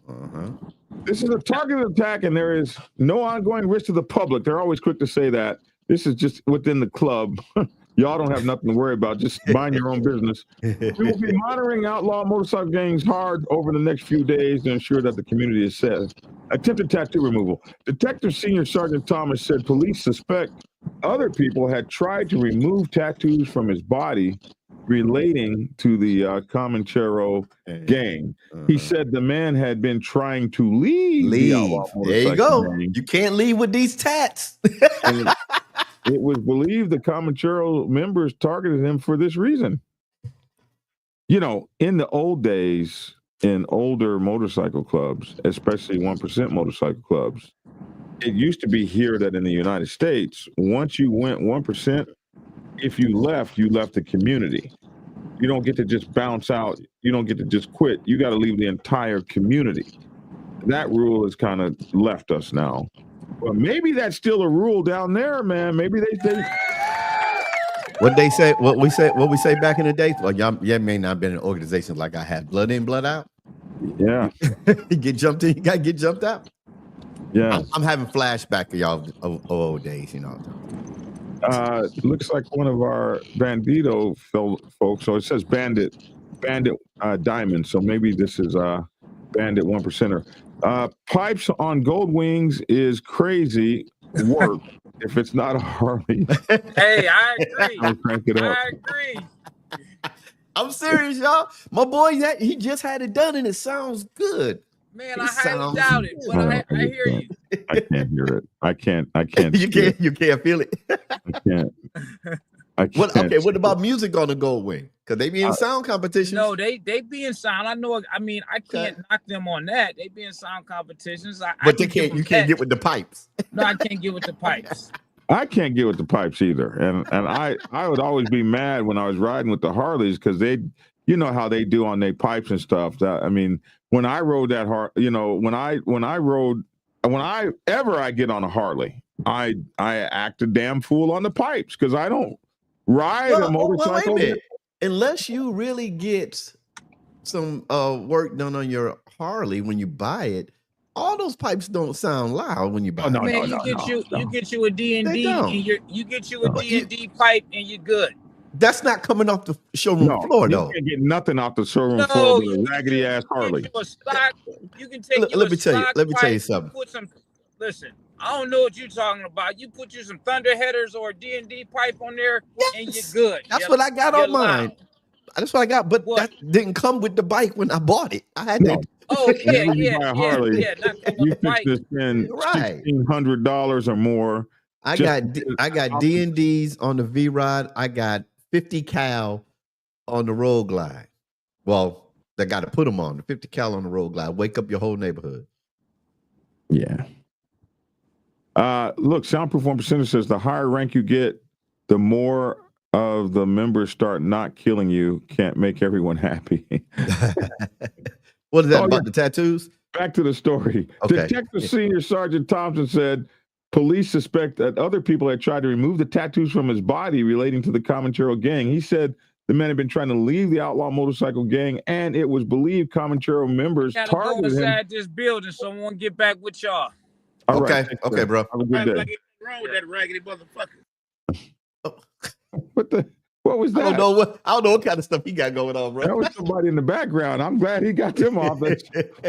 B: This is a targeted attack, and there is no ongoing risk to the public. They're always quick to say that. This is just within the club. Y'all don't have nothing to worry about. Just mind your own business. We will be monitoring outlaw motorcycle gangs hard over the next few days to ensure that the community is safe. Attempted tattoo removal. Detective Senior Sergeant Thomas said police suspect other people had tried to remove tattoos from his body relating to the Comanchero gang. He said the man had been trying to leave. The outlaw
D: there you go.
B: gang.
D: You can't leave with these tats.
B: It was believed the Comanchero members targeted him for this reason. You know, in the old days, in older motorcycle clubs, especially 1% motorcycle clubs, it used to be here that in the United States, once you went 1%, if you left the community. You don't get to just bounce out. You don't get to just quit. You got to leave the entire community. That rule has kind of left us now. Well, maybe that's still a rule down there, man. Maybe they
D: What we say back in the day. Well, y'all may not have been in organizations like I had. Blood in, blood out.
B: Yeah.
D: You get jumped in, you gotta get jumped out.
B: Yeah.
D: I'm having flashback of y'all of old days, you know.
B: Looks like one of our Bandito folks. So it says Bandit Diamond. So maybe this is Bandit 1%er. Pipes on gold wings is crazy work if it's not a Harley.
J: Hey, I agree.
B: I'll crank it up.
J: I agree.
D: I'm serious, y'all. My boy, he just had it done and it sounds good.
J: Man, I highly doubt it, but I hear you.
B: I can't hear it. I can't.
D: You can't feel it.
B: I can't.
D: What about music on the Gold Wing? Because they be in sound competitions.
J: No, they be in sound. I know. I mean, I can't knock them on that. They be in sound competitions.
D: But they can't. You can't get with the pipes.
J: No, I can't get with the pipes.
B: I can't get with the pipes either. And I would always be mad when I was riding with the Harleys because they, you know how they do on their pipes and stuff. That, I mean, when I rode that whenever I get on a Harley, I act a damn fool on the pipes because I don't ride a motorcycle.
D: Wait a minute. Unless you really get some work done on your Harley when you buy it, all those pipes don't sound loud when you buy it.
J: Man, you get you a D&D and you get you a D&D pipe and you're good.
D: That's not coming off the showroom floor, though.
B: You can't get nothing off the showroom floor with a raggedy ass Harley.
J: You can take.
D: Let me tell you something.
J: Listen, I don't know what you're talking about. You put you some thunder headers or a D&D pipe on there, and you're good.
D: That's what I got on mine. That's what I got, but that didn't come with the bike when I bought it. I had to.
J: Oh yeah.
B: You fix to spend $1,600 or more.
D: I got D&Ds on the V-Rod. I got 50 cal on the Road Glide. Well, they got to put them on the 50 cal on the Road Glide. Wake up your whole neighborhood.
B: Yeah. Look, Soundproof 1% says the higher rank you get, the more of the members start not killing you. Can't make everyone happy.
D: What is that about the tattoos?
B: Back to the story.
D: Okay.
B: Detective Senior Sergeant Thompson said police suspect that other people had tried to remove the tattoos from his body relating to the Comanchero gang. He said the men had been trying to leave the outlaw motorcycle gang, and it was believed Comanchero members targeted him.
J: Go inside this building so I won't get back with y'all.
B: All
D: okay,
B: right.
D: okay, bro.
B: Have a good day.
J: Wrong with that raggedy motherfucker?
B: What was that?
D: I don't know what kind of stuff he got going on, bro.
B: That was somebody in the background. I'm glad he got them off.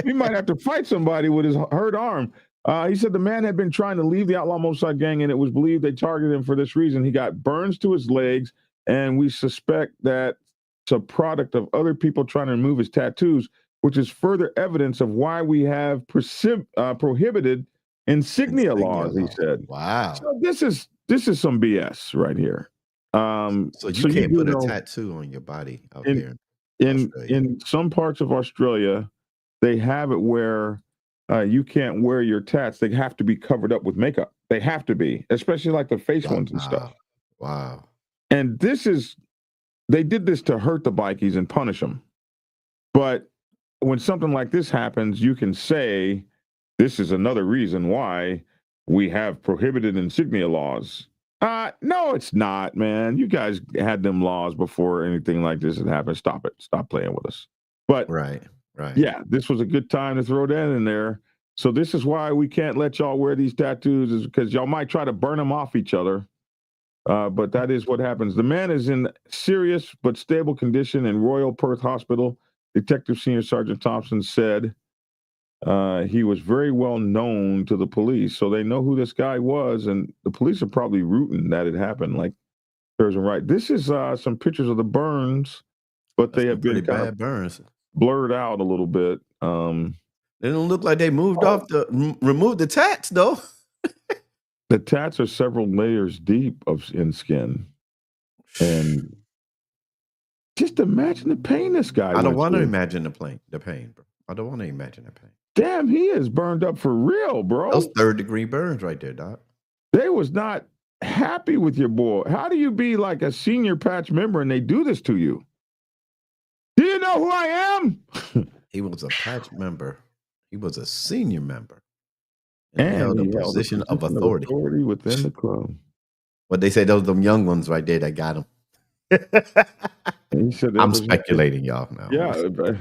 B: He might have to fight somebody with his hurt arm. He said the man had been trying to leave the outlaw motorcycle gang, and it was believed they targeted him for this reason. He got burns to his legs, and we suspect that it's a product of other people trying to remove his tattoos, which is further evidence of why we have prohibited insignia laws, he said.
D: Wow.
B: So this is some BS right here.
D: So you can't put a tattoo on your body out there.
B: In some parts of Australia, they have it where you can't wear your tats. They have to be covered up with makeup. They have to be, especially like the face ones and stuff.
D: Wow.
B: And they did this to hurt the bikies and punish them. But when something like this happens, you can say, this is another reason why we have prohibited insignia laws. No, it's not, man. You guys had them laws before anything like this had happened. Stop it. Stop playing with us. But
D: right.
B: Yeah, this was a good time to throw that in there. So this is why we can't let y'all wear these tattoos, is because y'all might try to burn them off each other. But that is what happens. The man is in serious but stable condition in Royal Perth Hospital. Detective Senior Sergeant Thompson said he was very well known to the police, so they know who this guy was, and the police are probably rooting that it happened. Like, there's right. This is some pictures of the burns, but they have been kind of
D: burns,
B: blurred out a little bit.
D: They don't look like they removed the tats, though.
B: The tats are several layers deep in skin, and just imagine the pain this guy.
D: I don't want to imagine the pain, bro. I don't want to imagine the pain.
B: Damn, he is burned up for real, bro.
D: Those 3rd-degree burns right there, Doc.
B: They was not happy with your boy. How do you be like a senior patch member and they do this to you? Do you know who I am?
D: He was a patch member. He was a senior member.
B: And
D: he held a position of authority
B: within the club.
D: What they say, those them young ones right there that got him.
B: He said
D: I'm speculating, y'all. Now.
B: Yeah,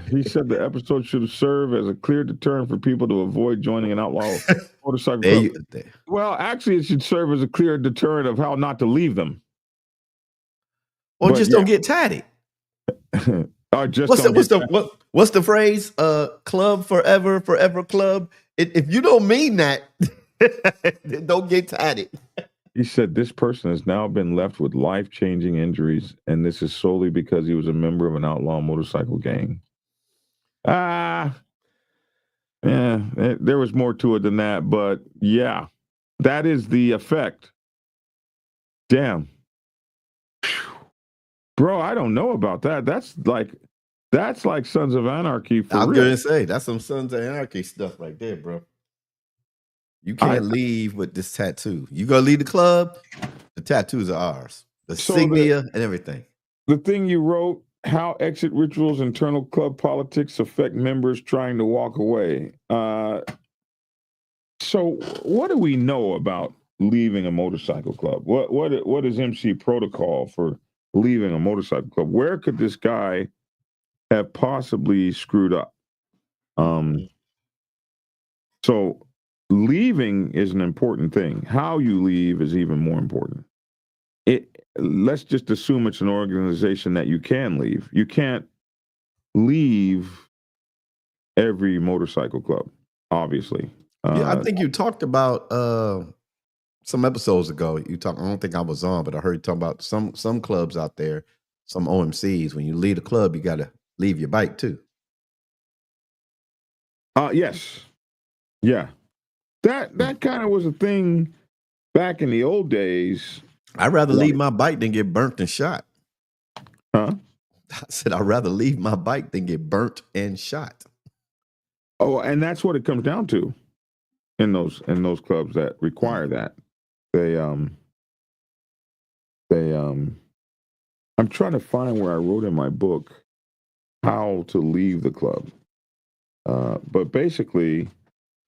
B: he said the episode should serve as a clear deterrent for people to avoid joining an outlaw motorcycle club. Well, actually, it should serve as a clear deterrent of how not to leave them.
D: Or just don't get tatted. What's the phrase? Club forever, forever club. If you don't mean that, don't get tatted.
B: He said this person has now been left with life-changing injuries, and this is solely because he was a member of an outlaw motorcycle gang. Yeah, there was more to it than that, but yeah, that is the effect. Damn. Bro, I don't know about that. That's like Sons of Anarchy for
D: I was
B: real.
D: gonna say that's some Sons of Anarchy stuff right there, bro. You can't leave with this tattoo. You gonna leave the club? The tattoos are ours. The insignia and everything.
B: The thing you wrote, how exit rituals, internal club politics affect members trying to walk away. So what do we know about leaving a motorcycle club? What is MC protocol for leaving a motorcycle club? Where could this guy have possibly screwed up? So leaving is an important thing. How you leave is even more important. Let's just assume it's an organization that you can leave. You can't leave every motorcycle club, obviously.
D: Yeah, I think you talked about some episodes ago. I don't think I was on, but I heard you talk about some clubs out there, some OMCs. When you leave the club, you got to leave your bike too.
B: Yes. Yeah. That kind of was a thing back in the old days.
D: I'd rather leave my bike than get burnt and shot.
B: Huh?
D: I said I'd rather leave my bike than get burnt and shot.
B: Oh, and that's what it comes down to in those clubs that require that. I'm trying to find where I wrote in my book how to leave the club. But basically,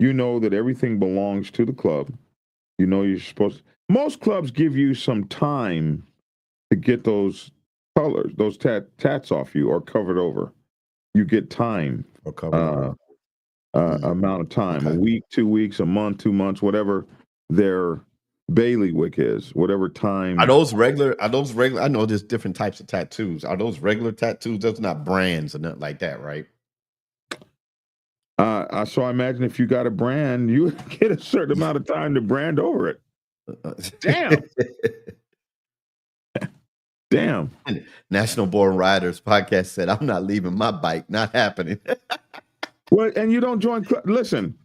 B: you know that everything belongs to the club. You know you're supposed to. Most clubs give you some time to get those colors, those tats off you or covered over. You get time.
D: Or covered
B: amount of time, a week, 2 weeks, a month, 2 months, whatever their bailiwick is, whatever time.
D: Are those regular? I know there's different types of tattoos. Are those regular tattoos? Those not brands or nothing like that, right?
B: So I imagine if you got a brand, you get a certain amount of time to brand over it. Damn. Damn.
D: National Born Riders podcast said, I'm not leaving my bike. Not happening.
B: Well, and you don't join club. Listen,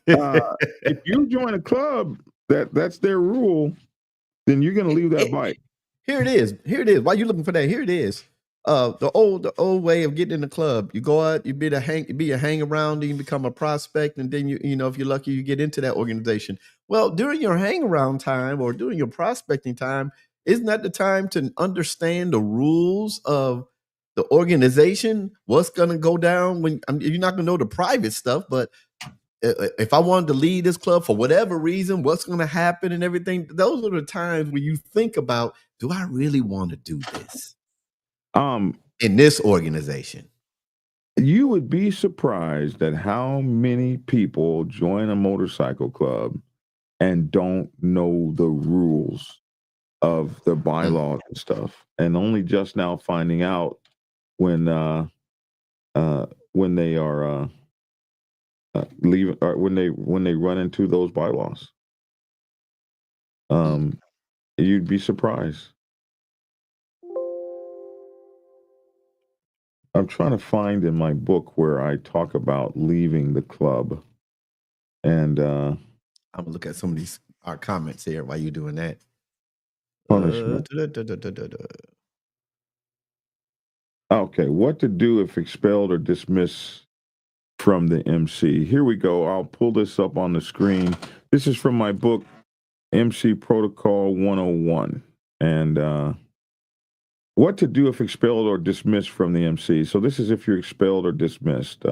B: if you join a club that's their rule, then you're going to leave that bike.
D: Here it is. Why are you looking for that? Here it is. The old way of getting in the club. You go out, you be a hang around, and you become a prospect, and then you know if you're lucky, you get into that organization. Well, during your hang around time or during your prospecting time, isn't that the time to understand the rules of the organization? What's going to go down when you're not going to know the private stuff, but if I wanted to lead this club for whatever reason, what's going to happen and everything? Those are the times when you think about, do I really want to do this? In this organization,
B: you would be surprised at how many people join a motorcycle club and don't know the rules of the bylaws and stuff, and only just now finding out when they are leaving, or when they run into those bylaws. You'd be surprised. I'm trying to find in my book where I talk about leaving the club, and I'm
D: gonna look at some of these our comments here while you're doing that.
B: Punishment. Okay, what to do if expelled or dismissed from the MC? Here we go. I'll pull this up on the screen. This is from my book, MC Protocol 101, and what to do if expelled or dismissed from the MC. So this is if you're expelled or dismissed.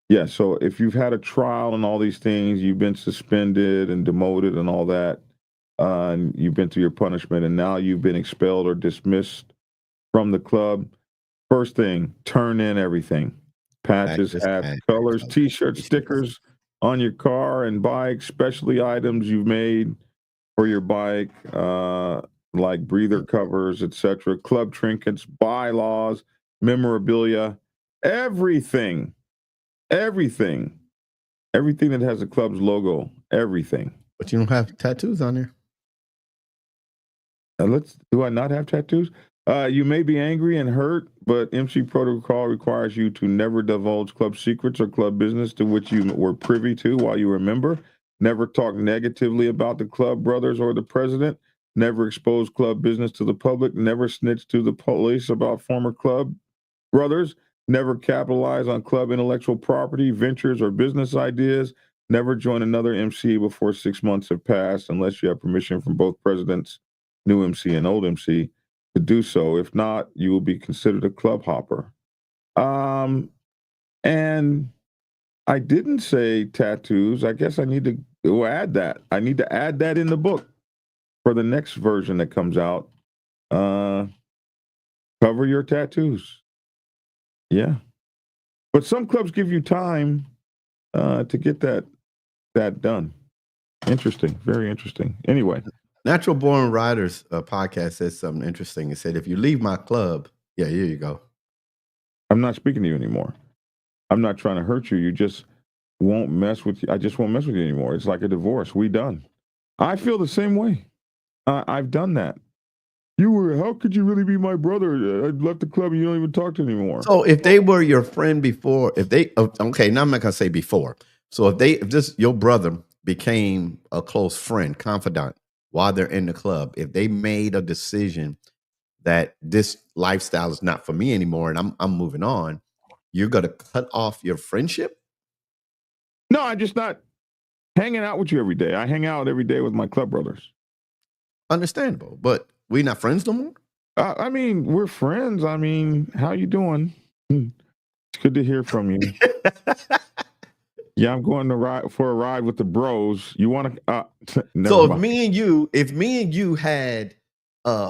B: Yeah, so if you've had a trial and all these things, you've been suspended and demoted and all that, and you've been through your punishment, and now you've been expelled or dismissed from the club. First thing, turn in everything. Patches, hats, colors, T-shirts, stickers on your car and bike, specialty items you've made for your bike, like breather covers, etc., club trinkets, bylaws, memorabilia, everything that has a club's logo, everything.
D: But you don't have tattoos on there.
B: Do I not have tattoos? You may be angry and hurt, but MC protocol requires you to never divulge club secrets or club business to which you were privy to while you were a member. Never talk negatively about the club brothers or the president. Never expose club business to the public. Never snitch to the police about former club brothers. Never capitalize on club intellectual property, ventures, or business ideas. Never join another MC before 6 months have passed unless you have permission from both presidents, new MC and old MC, to do so. If not, you will be considered a club hopper. And I didn't say tattoos. I guess I need to add that. I need to add that in the book for the next version that comes out. Cover your tattoos. Yeah. But some clubs give you time to get that done. Interesting. Very interesting. Anyway.
D: Natural Born Riders podcast said something interesting. It said, if you leave my club, yeah, here you go.
B: I'm not speaking to you anymore. I'm not trying to hurt you. You just won't mess with you. I just won't mess with you anymore. It's like a divorce. We done. I feel the same way. I've done that. How could you really be my brother? I left the club and you don't even talk to me anymore.
D: So if they were your friend before, okay, now I'm not going to say before. So if your brother became a close friend, confidant, while they're in the club, if they made a decision that this lifestyle is not for me anymore and I'm moving on, you're going to cut off your friendship?
B: No, I'm just not hanging out with you every day. I hang out every day with my club brothers.
D: Understandable, but we're not friends no more?
B: I mean, we're friends. I mean, how you doing? It's good to hear from you. Yeah, I'm going for a ride with the bros. You want to?
D: So if me and you had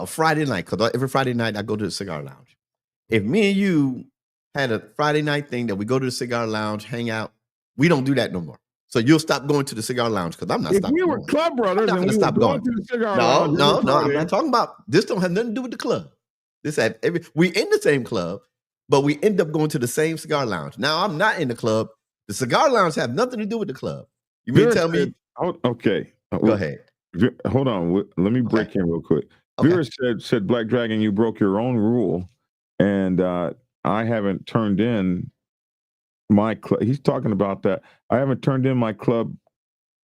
D: Friday night, because every Friday night I go to the cigar lounge. If me and you had a Friday night thing that we go to the cigar lounge, hang out, we don't do that no more. So you'll stop going to the cigar lounge because I'm not stopping.
B: If we were club brothers and we
D: stop
B: going to the cigar lounge,
D: no, I'm not talking about. This don't have nothing to do with the club. We in the same club, but we end up going to the same cigar lounge. Now I'm not in the club. The cigar lounge have nothing to do with the club. You mean tell me?
B: Okay.
D: Go ahead.
B: Hold on. Let me break in real quick. Okay. Vera said, Black Dragon, you broke your own rule, and I haven't turned in my club. He's talking about that. I haven't turned in my club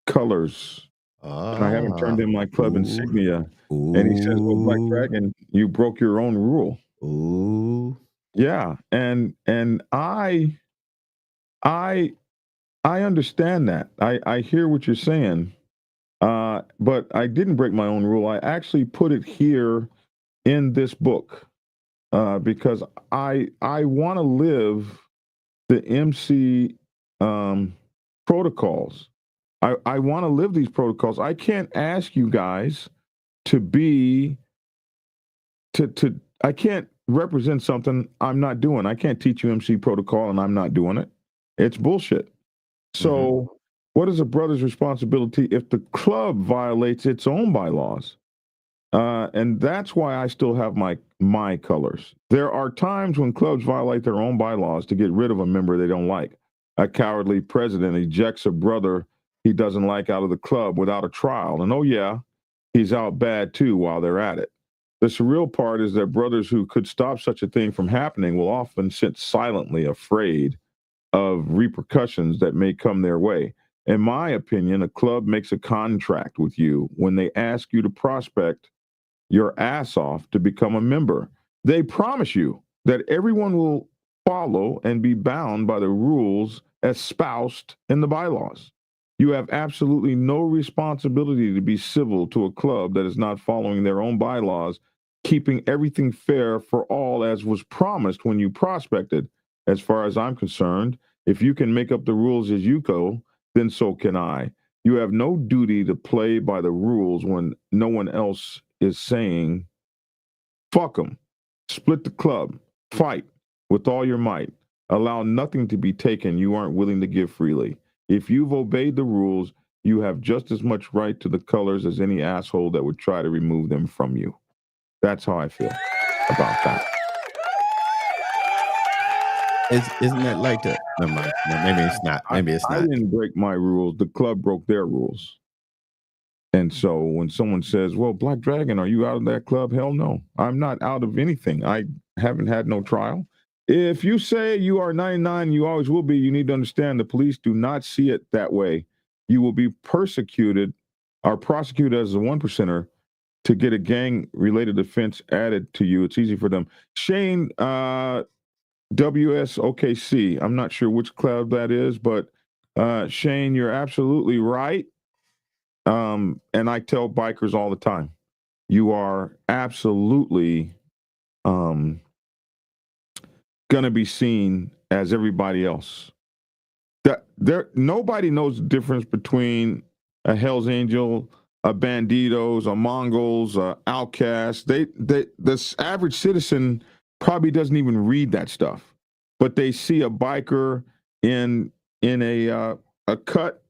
B: colors. And I haven't turned in my club insignia. And he says, well, Black Dragon, you broke your own rule.
D: Ooh.
B: Yeah. And I understand that. I hear what you're saying. But I didn't break my own rule. I actually put it here in this book because I want to live the MC protocols. I want to live these protocols. I can't ask you guys to I can't represent something I'm not doing. I can't teach you MC protocol and I'm not doing it. It's bullshit. So what is a brother's responsibility if the club violates its own bylaws? And that's why I still have my colors. There are times when clubs violate their own bylaws to get rid of a member they don't like. A cowardly president ejects a brother he doesn't like out of the club without a trial. And oh yeah, he's out bad too while they're at it. The surreal part is that brothers who could stop such a thing from happening will often sit silently afraid of repercussions that may come their way. In my opinion, a club makes a contract with you when they ask you to prospect your ass off to become a member. They promise you that everyone will follow and be bound by the rules espoused in the bylaws. You have absolutely no responsibility to be civil to a club that is not following their own bylaws, keeping everything fair for all as was promised when you prospected. As far as I'm concerned, if you can make up the rules as you go, then so can I. You have no duty to play by the rules when no one else is saying, fuck them, split the club, fight with all your might, allow nothing to be taken you aren't willing to give freely. If you've obeyed the rules, you have just as much right to the colors as any asshole that would try to remove them from you. That's how I feel about that.
D: Isn't that like that? Never mind. No, maybe it's not. Maybe it's not.
B: I didn't break my rules. The club broke their rules. And so when someone says, well, Black Dragon, are you out of that club? Hell no, I'm not out of anything. I haven't had no trial. If you say you are 99, you always will be, you need to understand the police do not see it that way. You will be persecuted or prosecuted as a 1%er to get a gang-related offense added to you. It's easy for them. Shane, WSOKC, I'm not sure which club that is, but Shane, you're absolutely right. And I tell bikers all the time, you are absolutely going to be seen as everybody else. Nobody knows the difference between a Hell's Angel, a Banditos, a Mongols, a Outcast. The average citizen probably doesn't even read that stuff, but they see a biker in a cut,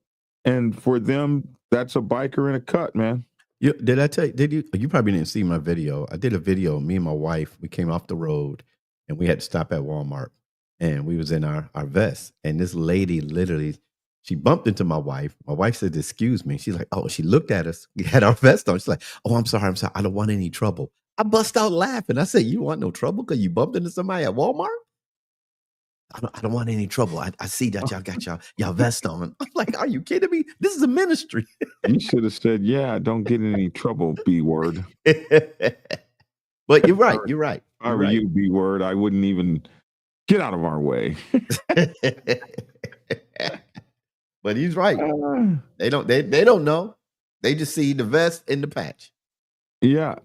B: and for them, that's a biker in a cut, man.
D: Did I tell you? You probably didn't see my video. I did a video. Me and my wife, we came off the road, and we had to stop at Walmart, and we was in our vests. And this lady literally, she bumped into my wife. My wife said, "Excuse me." She's like, "Oh," she looked at us. We had our vest on. She's like, "Oh, I'm sorry. I don't want any trouble." I bust out laughing. I said, "You want no trouble because you bumped into somebody at Walmart?" I don't want any trouble. I see that y'all got y'all vest on. I'm like, are you kidding me? This is a ministry.
B: You should have said, "Yeah, don't get in any trouble, B word."
D: But you're right. You're right.
B: If I were you, B word, I wouldn't even get out of our way.
D: But he's right. They don't know. They just see the vest and the patch.
B: Yeah.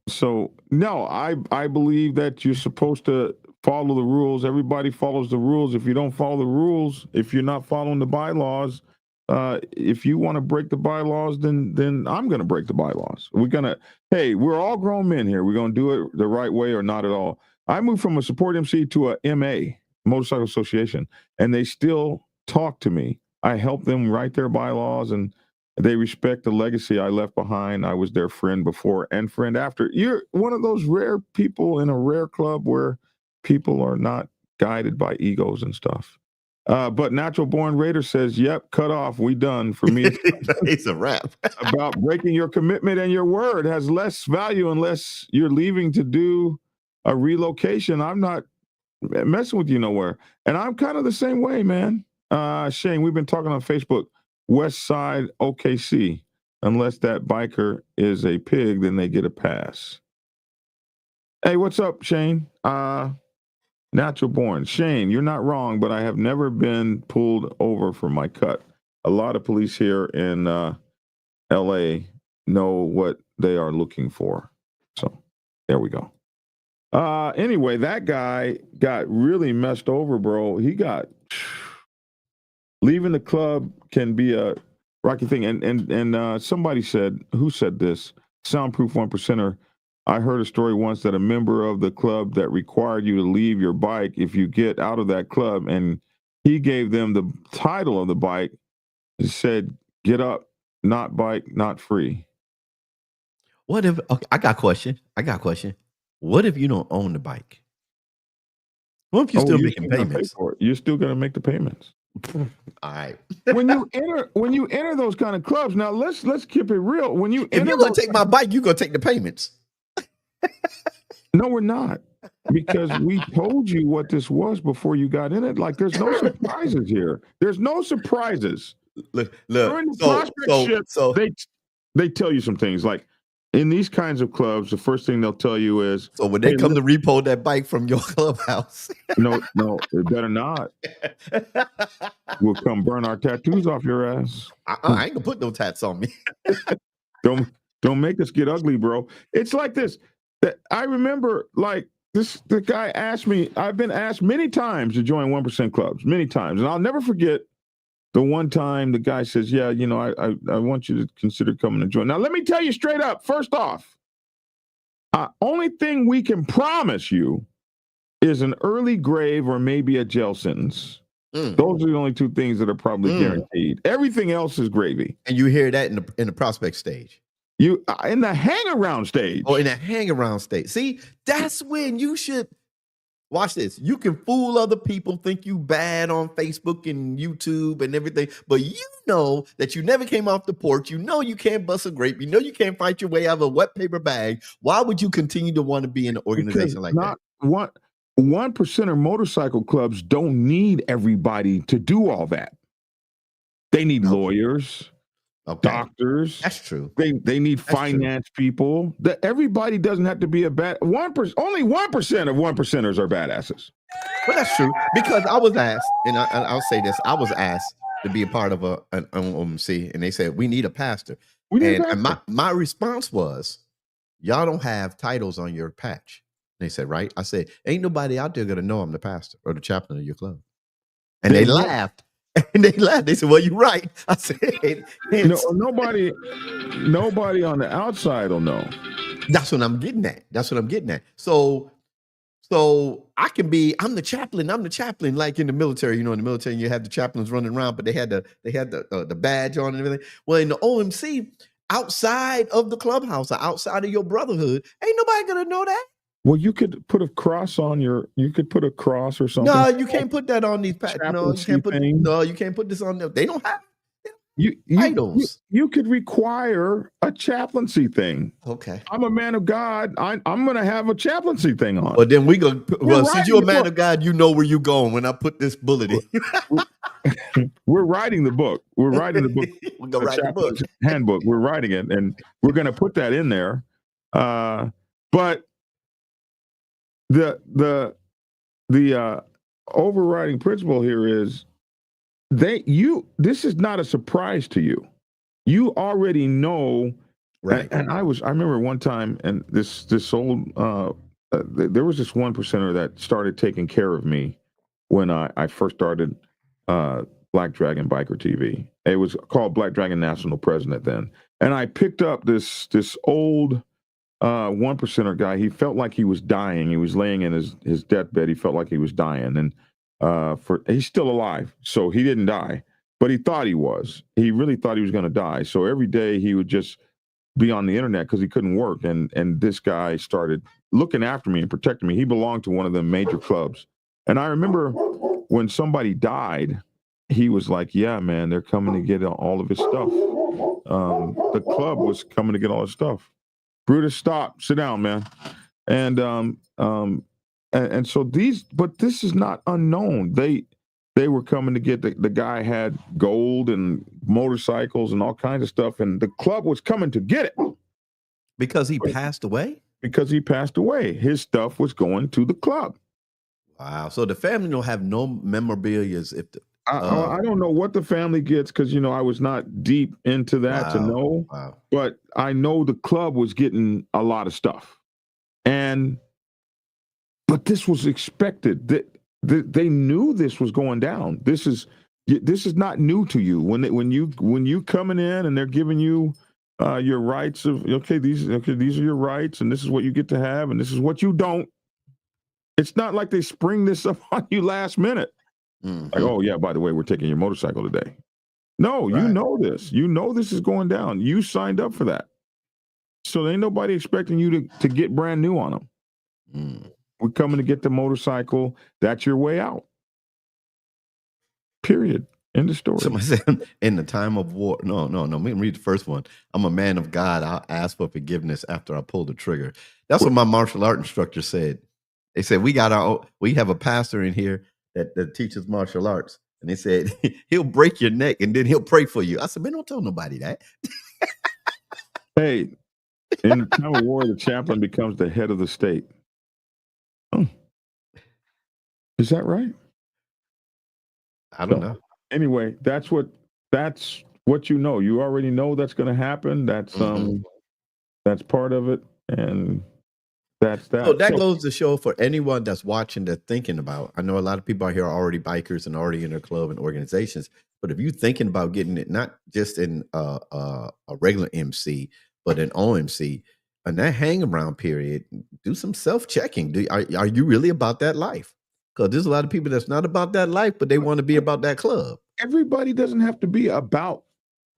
B: So no, I believe that you're supposed to follow the rules. Everybody follows the rules. If you don't follow the rules, if you're not following the bylaws, if you want to break the bylaws, then I'm going to break the bylaws. We're all grown men here. We're going to do it the right way or not at all. I moved from a support MC to a MA, Motorcycle Association, and they still talk to me. I help them write their bylaws, and they respect the legacy I left behind. I was their friend before and friend after. You're one of those rare people in a rare club where people are not guided by egos and stuff. But Natural Born Raider says, "Yep, cut off. We done." For me,
D: it's a wrap.
B: About breaking your commitment, and your word has less value unless you're leaving to do a relocation. I'm not messing with you nowhere. And I'm kind of the same way, man. Shane, we've been talking on Facebook, West Side OKC. Unless that biker is a pig, then they get a pass. Hey, what's up, Shane? Natural Born. Shane, you're not wrong, but I have never been pulled over for my cut. A lot of police here in LA know what they are looking for. So there we go. Anyway, that guy got really messed over, bro. He got leaving the club can be a rocky thing. And somebody said, who said this? Soundproof 1%er. I heard a story once that a member of the club that required you to leave your bike if you get out of that club, and he gave them the title of the bike. It said, "Get up, not bike, not free."
D: What if? Okay, I got a question. What if you don't own the bike? What if you're still making payments?
B: You're still going to make the payments.
D: All right.
B: when you enter those kind of clubs, now let's keep it real.
D: If you're gonna take my bike, you're gonna take the payments.
B: No, we're not, because we told you what this was before you got in it. Like, there's no surprises here. There's no surprises.
D: Look.
B: During the prospect ship, they tell you some things. Like, in these kinds of clubs, the first thing they'll tell you is,
D: so when they come to repo that bike from your clubhouse.
B: No, it better not. We'll come burn our tattoos off your ass.
D: I ain't gonna put no tats on me.
B: Don't make us get ugly, bro. It's like this. I remember, like, the guy asked me, I've been asked many times to join 1% clubs, many times. And I'll never forget the one time the guy says, "Yeah, I want you to consider coming to join." Now, let me tell you straight up, first off, only thing we can promise you is an early grave or maybe a jail sentence. Those are the only two things that are probably guaranteed. Everything else is gravy.
D: And you hear that in the prospect stage.
B: You in the hang around stage.
D: Oh, in the hang around stage. See, that's when you should Watch this. You can fool other people, think you bad on Facebook and YouTube and everything, but you know that you never came off the porch. You know you can't bust a grape. You know you can't fight your way out of a wet paper bag. Why would you continue to want to be in an organization like that?
B: 1% motorcycle clubs don't need everybody to do all that. They need lawyers, doctors.
D: That's true.
B: They need finance people. Everybody doesn't have to be a bad 1%. Only 1% of 1%ers are badasses.
D: But that's true, because I was asked, and I'll say this: I was asked to be a part of an OMC, and they said we need a pastor. And my response was, y'all don't have titles on your patch. They said, right? I said, ain't nobody out there gonna know I'm the pastor or the chaplain of your club. And they laughed. And they laughed. They said, well, you're right. I said,
B: nobody on the outside will know.
D: That's what I'm getting at. So I'm the chaplain, like in the military. In the military, you have the chaplains running around, but they had the badge on and everything. Well, in the OMC, outside of the clubhouse or outside of your brotherhood, ain't nobody gonna know that.
B: Well, you could put a cross you could put a cross or something.
D: No, you can't put that on these patches. No, you can't put this on them. They don't have titles.
B: You could require a chaplaincy thing.
D: Okay.
B: I'm a man of God. I'm going to have a chaplaincy thing on.
D: Well, then since you're a man of God, you know where you're going when I put this bullet in.
B: We're writing the book. We're going to write the book. Handbook. We're writing it, and we're going to put that in there. But the overriding principle here is this is not a surprise to you. You already know, right? And I remember one time, and this old there was this 1%er that started taking care of me when I first started Black Dragon Biker TV. It was called Black Dragon National President then, and I picked up this old 1%er guy. He felt like he was dying. He was laying in his deathbed. He felt like he was dying, and he's still alive, so he didn't die, but he thought he was. He really thought he was going to die. So every day he would just be on the internet because he couldn't work. And this guy started looking after me and protecting me. He belonged to one of the major clubs. And I remember when somebody died, he was like, yeah, man, they're coming to get all of his stuff. The club was coming to get all his stuff. Brutus, stop, sit down, man. And so but this is not unknown. They were coming to get the guy had gold and motorcycles and all kinds of stuff, and the club was coming to get it.
D: Because he passed away?
B: Because he passed away. His stuff was going to the club.
D: Wow. So the family don't have no memorabilia if
B: I don't know what the family gets because, I was not deep into that to know.
D: Wow.
B: But I know the club was getting a lot of stuff. But this was expected. They knew this was going down. This is not new to you. When you coming in and they're giving you your rights of these are your rights and this is what you get to have and this is what you don't. It's not like they spring this up on you last minute. Mm-hmm. Like, oh yeah, by the way, we're taking your motorcycle today. No, right. You know this. You know this is going down. You signed up for that. So ain't nobody expecting you to get brand new on them. Mm. We're coming to get the motorcycle. That's your way out. Period. End of story.
D: Somebody said, in the time of war. No. Let me read the first one. I'm a man of God. I'll ask for forgiveness after I pull the trigger. That's what my martial art instructor said. They said, we have a pastor in here that teaches martial arts. And they said, he'll break your neck and then he'll pray for you. I said, man, don't tell nobody that.
B: Hey, in the time of war, the chaplain becomes the head of the state. Oh. Is that right?
D: I don't know.
B: Anyway, that's what you know. You already know that's going to happen. That's part of it, and that's that.
D: So that goes to show for anyone that's watching, that's thinking about. I know a lot of people out here are already bikers and already in their club and organizations. But if you're thinking about getting it, not just in a regular MC, but an OMC, and that hang around period, do some self-checking. Are you really about that life? Because there's a lot of people that's not about that life, but they want to be about that club.
B: Everybody doesn't have to be about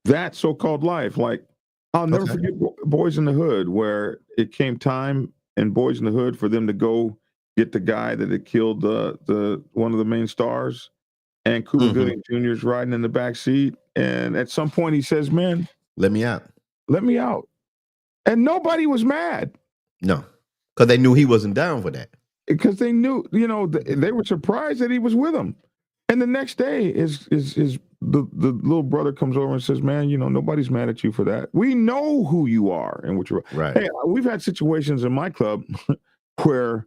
B: that so-called life. Like, I'll never forget Boys in the Hood, where it came time in Boys in the Hood for them to go get the guy that had killed the one of the main stars, and Cuba Gooding Jr. is riding in the back seat, and at some point he says, "Man,
D: let me out,
B: and nobody was mad.
D: No, because they knew he wasn't down for that.
B: Because they knew, they were surprised that he was with them. And the next day, the little brother comes over and says, "Man, nobody's mad at you for that. We know who you are and what you're."
D: Right.
B: Hey, we've had situations in my club where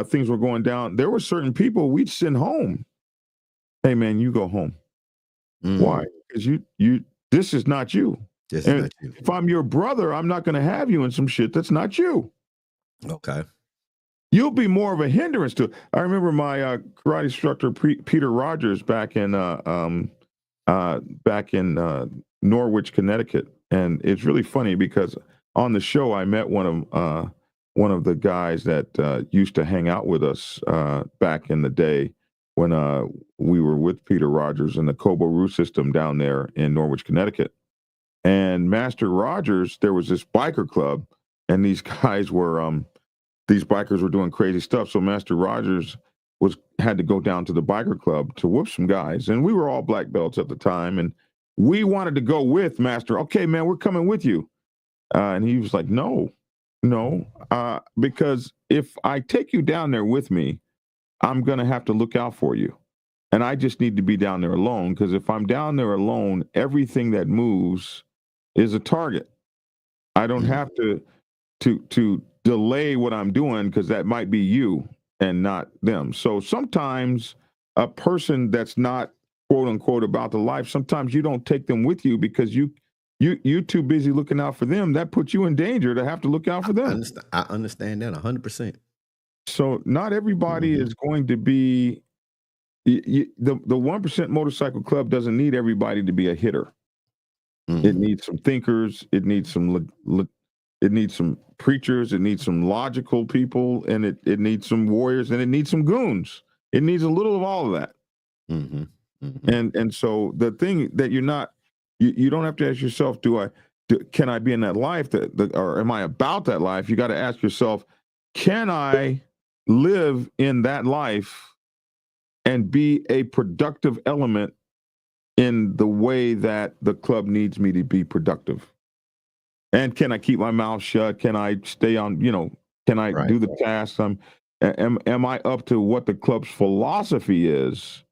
B: things were going down. There were certain people we'd send home. Hey, man, you go home. Why? Because this is not you.
D: This is not you.
B: If I'm your brother, I'm not going to have you in some shit that's not you.
D: Okay.
B: You'll be more of a hindrance to it. I remember my karate instructor, Peter Rogers, back in Norwich, Connecticut, and it's really funny because on the show I met one of the guys that used to hang out with us back in the day when we were with Peter Rogers in the Cobo Roo system down there in Norwich, Connecticut. And Master Rogers, there was this biker club, and these guys were these bikers were doing crazy stuff. So Master Rogers had to go down to the biker club to whoop some guys. And we were all black belts at the time. And we wanted to go with Master. Okay, man, we're coming with you. And he was like, no, because if I take you down there with me, I'm going to have to look out for you. And I just need to be down there alone. Because if I'm down there alone, everything that moves is a target. I don't have to delay what I'm doing because that might be you and not them. So sometimes a person that's not quote unquote about the life, sometimes you don't take them with you because you're too busy looking out for them. That puts you in danger to have to look out for them.
D: I understand that 100%.
B: So not everybody is going to be the 1% motorcycle club doesn't need everybody to be a hitter. It needs some thinkers. It needs some preachers. It needs some logical people, and it needs some warriors, and it needs some goons. It needs a little of all of that. And so the thing that you don't have to ask yourself, can I be in that life or am I about that life? You got to ask yourself, can I live in that life and be a productive element in the way that the club needs me to be productive? And can I keep my mouth shut? Can I stay on, can I do the tasks? Am I up to what the club's philosophy is?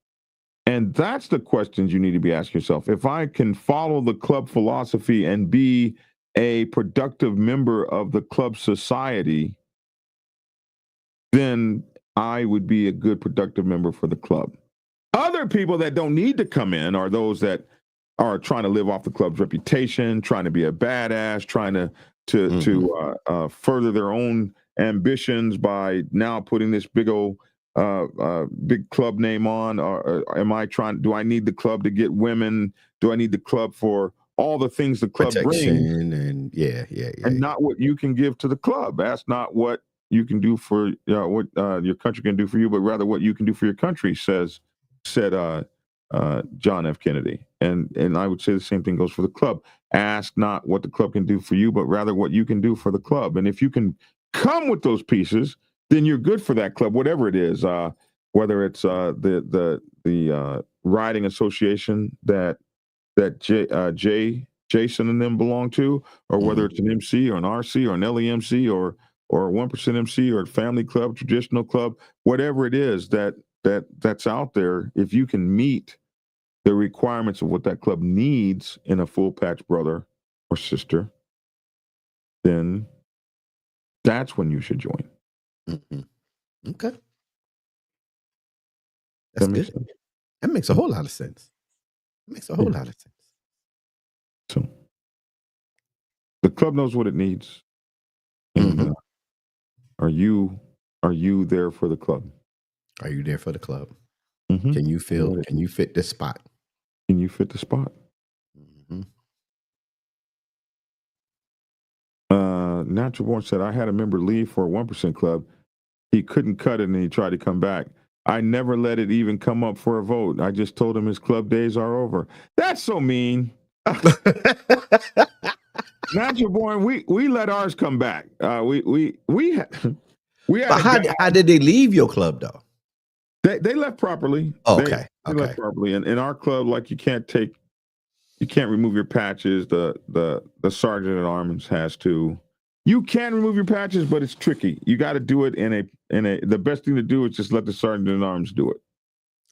B: And that's the questions you need to be asking yourself. If I can follow the club philosophy and be a productive member of the club society, then I would be a good productive member for the club. Other people that don't need to come in are those that are trying to live off the club's reputation, trying to be a badass, trying to further their own ambitions by now putting this big club name on. Or do I need the club to get women? Do I need the club for all the things the club brings?
D: And
B: and not what you can give to the club. That's not what you can do for what your country can do for you, but rather what you can do for your country, said John F. Kennedy. And I would say the same thing goes for the club. Ask not what the club can do for you, but rather what you can do for the club. And if you can come with those pieces, then you're good for that club, whatever it is, whether it's the riding association that Jason and them belong to, or whether it's an MC or an RC or an LEMC or a 1% MC or a family club, traditional club, whatever it is that's out there. If you can meet the requirements of what that club needs in a full patch brother or sister, then that's when you should join.
D: Okay. That's good. That makes a whole lot of sense.
B: So the club knows what it needs. And are you there for the club?
D: Are you there for the club?
B: Mm-hmm.
D: Can you fit this spot?
B: Can you fit the spot? Natural Born said, I had a member leave for a 1% club. He couldn't cut it and he tried to come back. I never let it even come up for a vote. I just told him his club days are over. That's so mean. Natural Born, we let ours come back. We had
D: But how did they leave your club though?
B: They left properly.
D: Oh, okay.
B: They left properly. And in our club, like you can't remove your patches. The sergeant at arms has to. You can remove your patches, but it's tricky. You got to do it in a. The best thing to do is just let the sergeant at arms do it.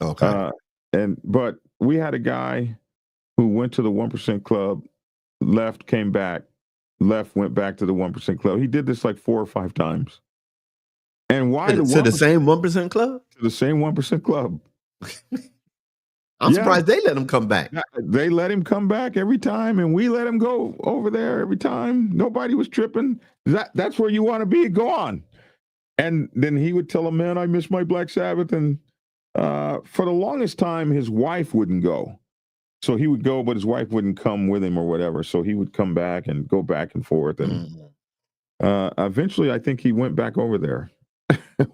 D: Okay.
B: But we had a guy who went to the 1% club, left, came back, left, went back to the 1% club. He did this like 4 or 5 times. And why
D: to the same 1% club?
B: To the same 1% club.
D: I'm surprised they let him come back.
B: They let him come back every time, and we let him go over there every time. Nobody was tripping. That's where you want to be. Go on. And then he would tell him, man, I miss my Black Sabbath. And for the longest time, his wife wouldn't go. So he would go, but his wife wouldn't come with him or whatever. So he would come back and go back and forth. And eventually, I think he went back over there,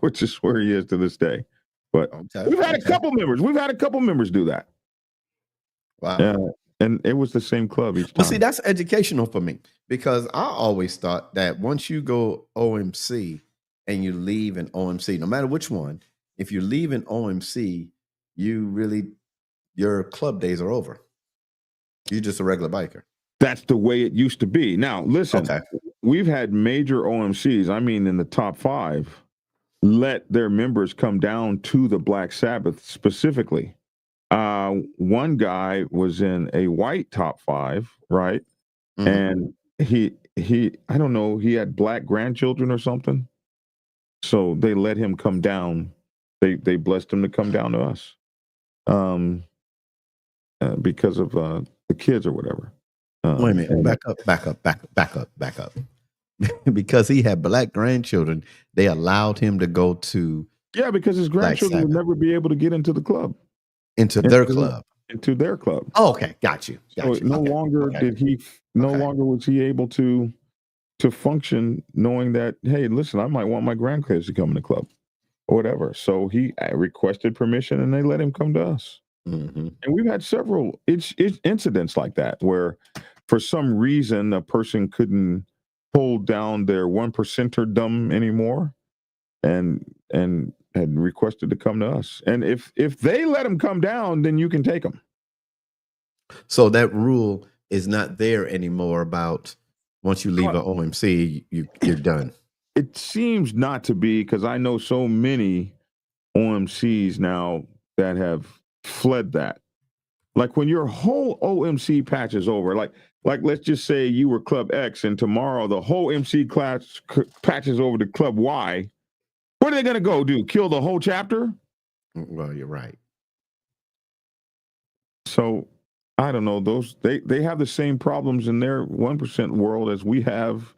B: which is where he is to this day. But we've had a couple members. We've had a couple members do that.
D: Wow.
B: And it was the same club each time.
D: Well, see, that's educational for me because I always thought that once you go OMC and you leave an OMC, no matter which one, if you leave an OMC, your club days are over. You're just a regular biker.
B: That's the way it used to be. Now, listen, we've had major OMCs, I mean, in the top 5, let their members come down to the Black Sabbath specifically. One guy was in a white top 5, right? Mm-hmm. And he I don't know, he had black grandchildren or something. So they let him come down. They blessed him to come down to us. Because of the kids or whatever.
D: Wait a minute, back up. Because he had black grandchildren, they allowed him to go to.
B: Yeah, because his grandchildren would never be able to get into the club.
D: Into their club.
B: Oh,
D: okay, got you.
B: So no longer was he able to function knowing that, hey, listen, I might want my grandkids to come in the club or whatever. So he requested permission and they let him come to us. Mm-hmm. And we've had several incidents like that where for some reason a person couldn't hold down their 1%erdom anymore and had requested to come to us. And if they let them come down, then you can take them.
D: So that rule is not there anymore about once you leave an OMC, you're done.
B: It seems not to be, because I know so many OMCs now that have fled that. Like when your whole OMC patch is over, like let's just say you were Club X and tomorrow the whole MC class patches over to Club Y. What are they going to go do? Kill the whole chapter?
D: Well, you're right.
B: So I don't know. They have the same problems in their 1% world as we have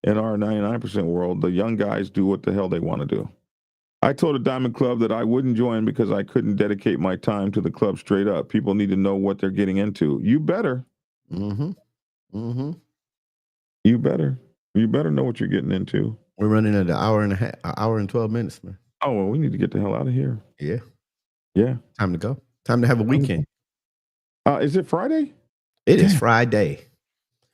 B: in our 99% world. The young guys do what the hell they want to do. I told a Diamond Club that I wouldn't join because I couldn't dedicate my time to the club straight up. People need to know what they're getting into. You better.
D: Mm-hmm. Mm-hmm.
B: You better know what you're getting into.
D: We're running at an hour and 12 minutes, man.
B: Oh, well, we need to get the hell out of here.
D: Yeah.
B: Yeah.
D: Time to go. Time to have a weekend.
B: Is it Friday?
D: It is Friday.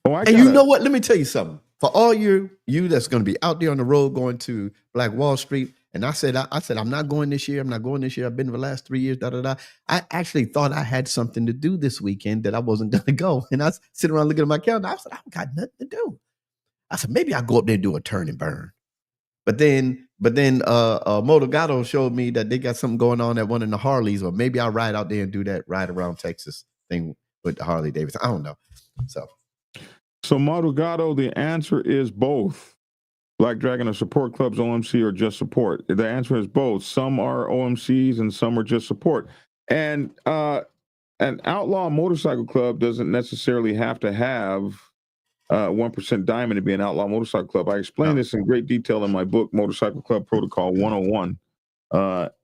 B: Oh,
D: you know what? Let me tell you something. For all you that's going to be out there on the road going to Black Wall Street, and I said, I'm not going this year. I'm not going this year. I've been for the last 3 years, I actually thought I had something to do this weekend that I wasn't going to go. And I was sitting around looking at my calendar. I said, I've got nothing to do. I said, maybe I'll go up there and do a turn and burn. But then Motogato showed me that they got something going on at one of the Harleys, or maybe I'll ride out there and do that ride around Texas thing with the Harley Davidson. I don't know.
B: So Motogato, the answer is both. Black Dragon or support clubs, OMC, or just support? The answer is both. Some are OMCs and some are just support. And an outlaw motorcycle club doesn't necessarily have to have 1% Diamond to be an outlaw motorcycle club. I explain this in great detail in my book, Motorcycle Club Protocol 101,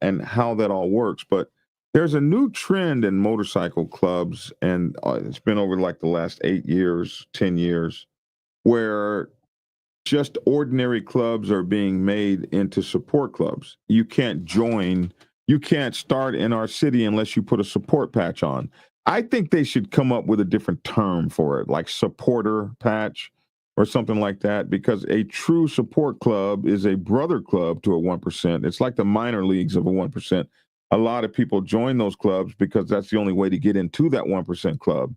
B: and how that all works. But there's a new trend in motorcycle clubs, and it's been over like the last 8 years, 10 years, where just ordinary clubs are being made into support clubs. You can't start in our city unless you put a support patch on. I think they should come up with a different term for it, like supporter patch, or something like that, because a true support club is a brother club to a 1%. It's like the minor leagues of a 1%. A lot of people join those clubs because that's the only way to get into that 1% club.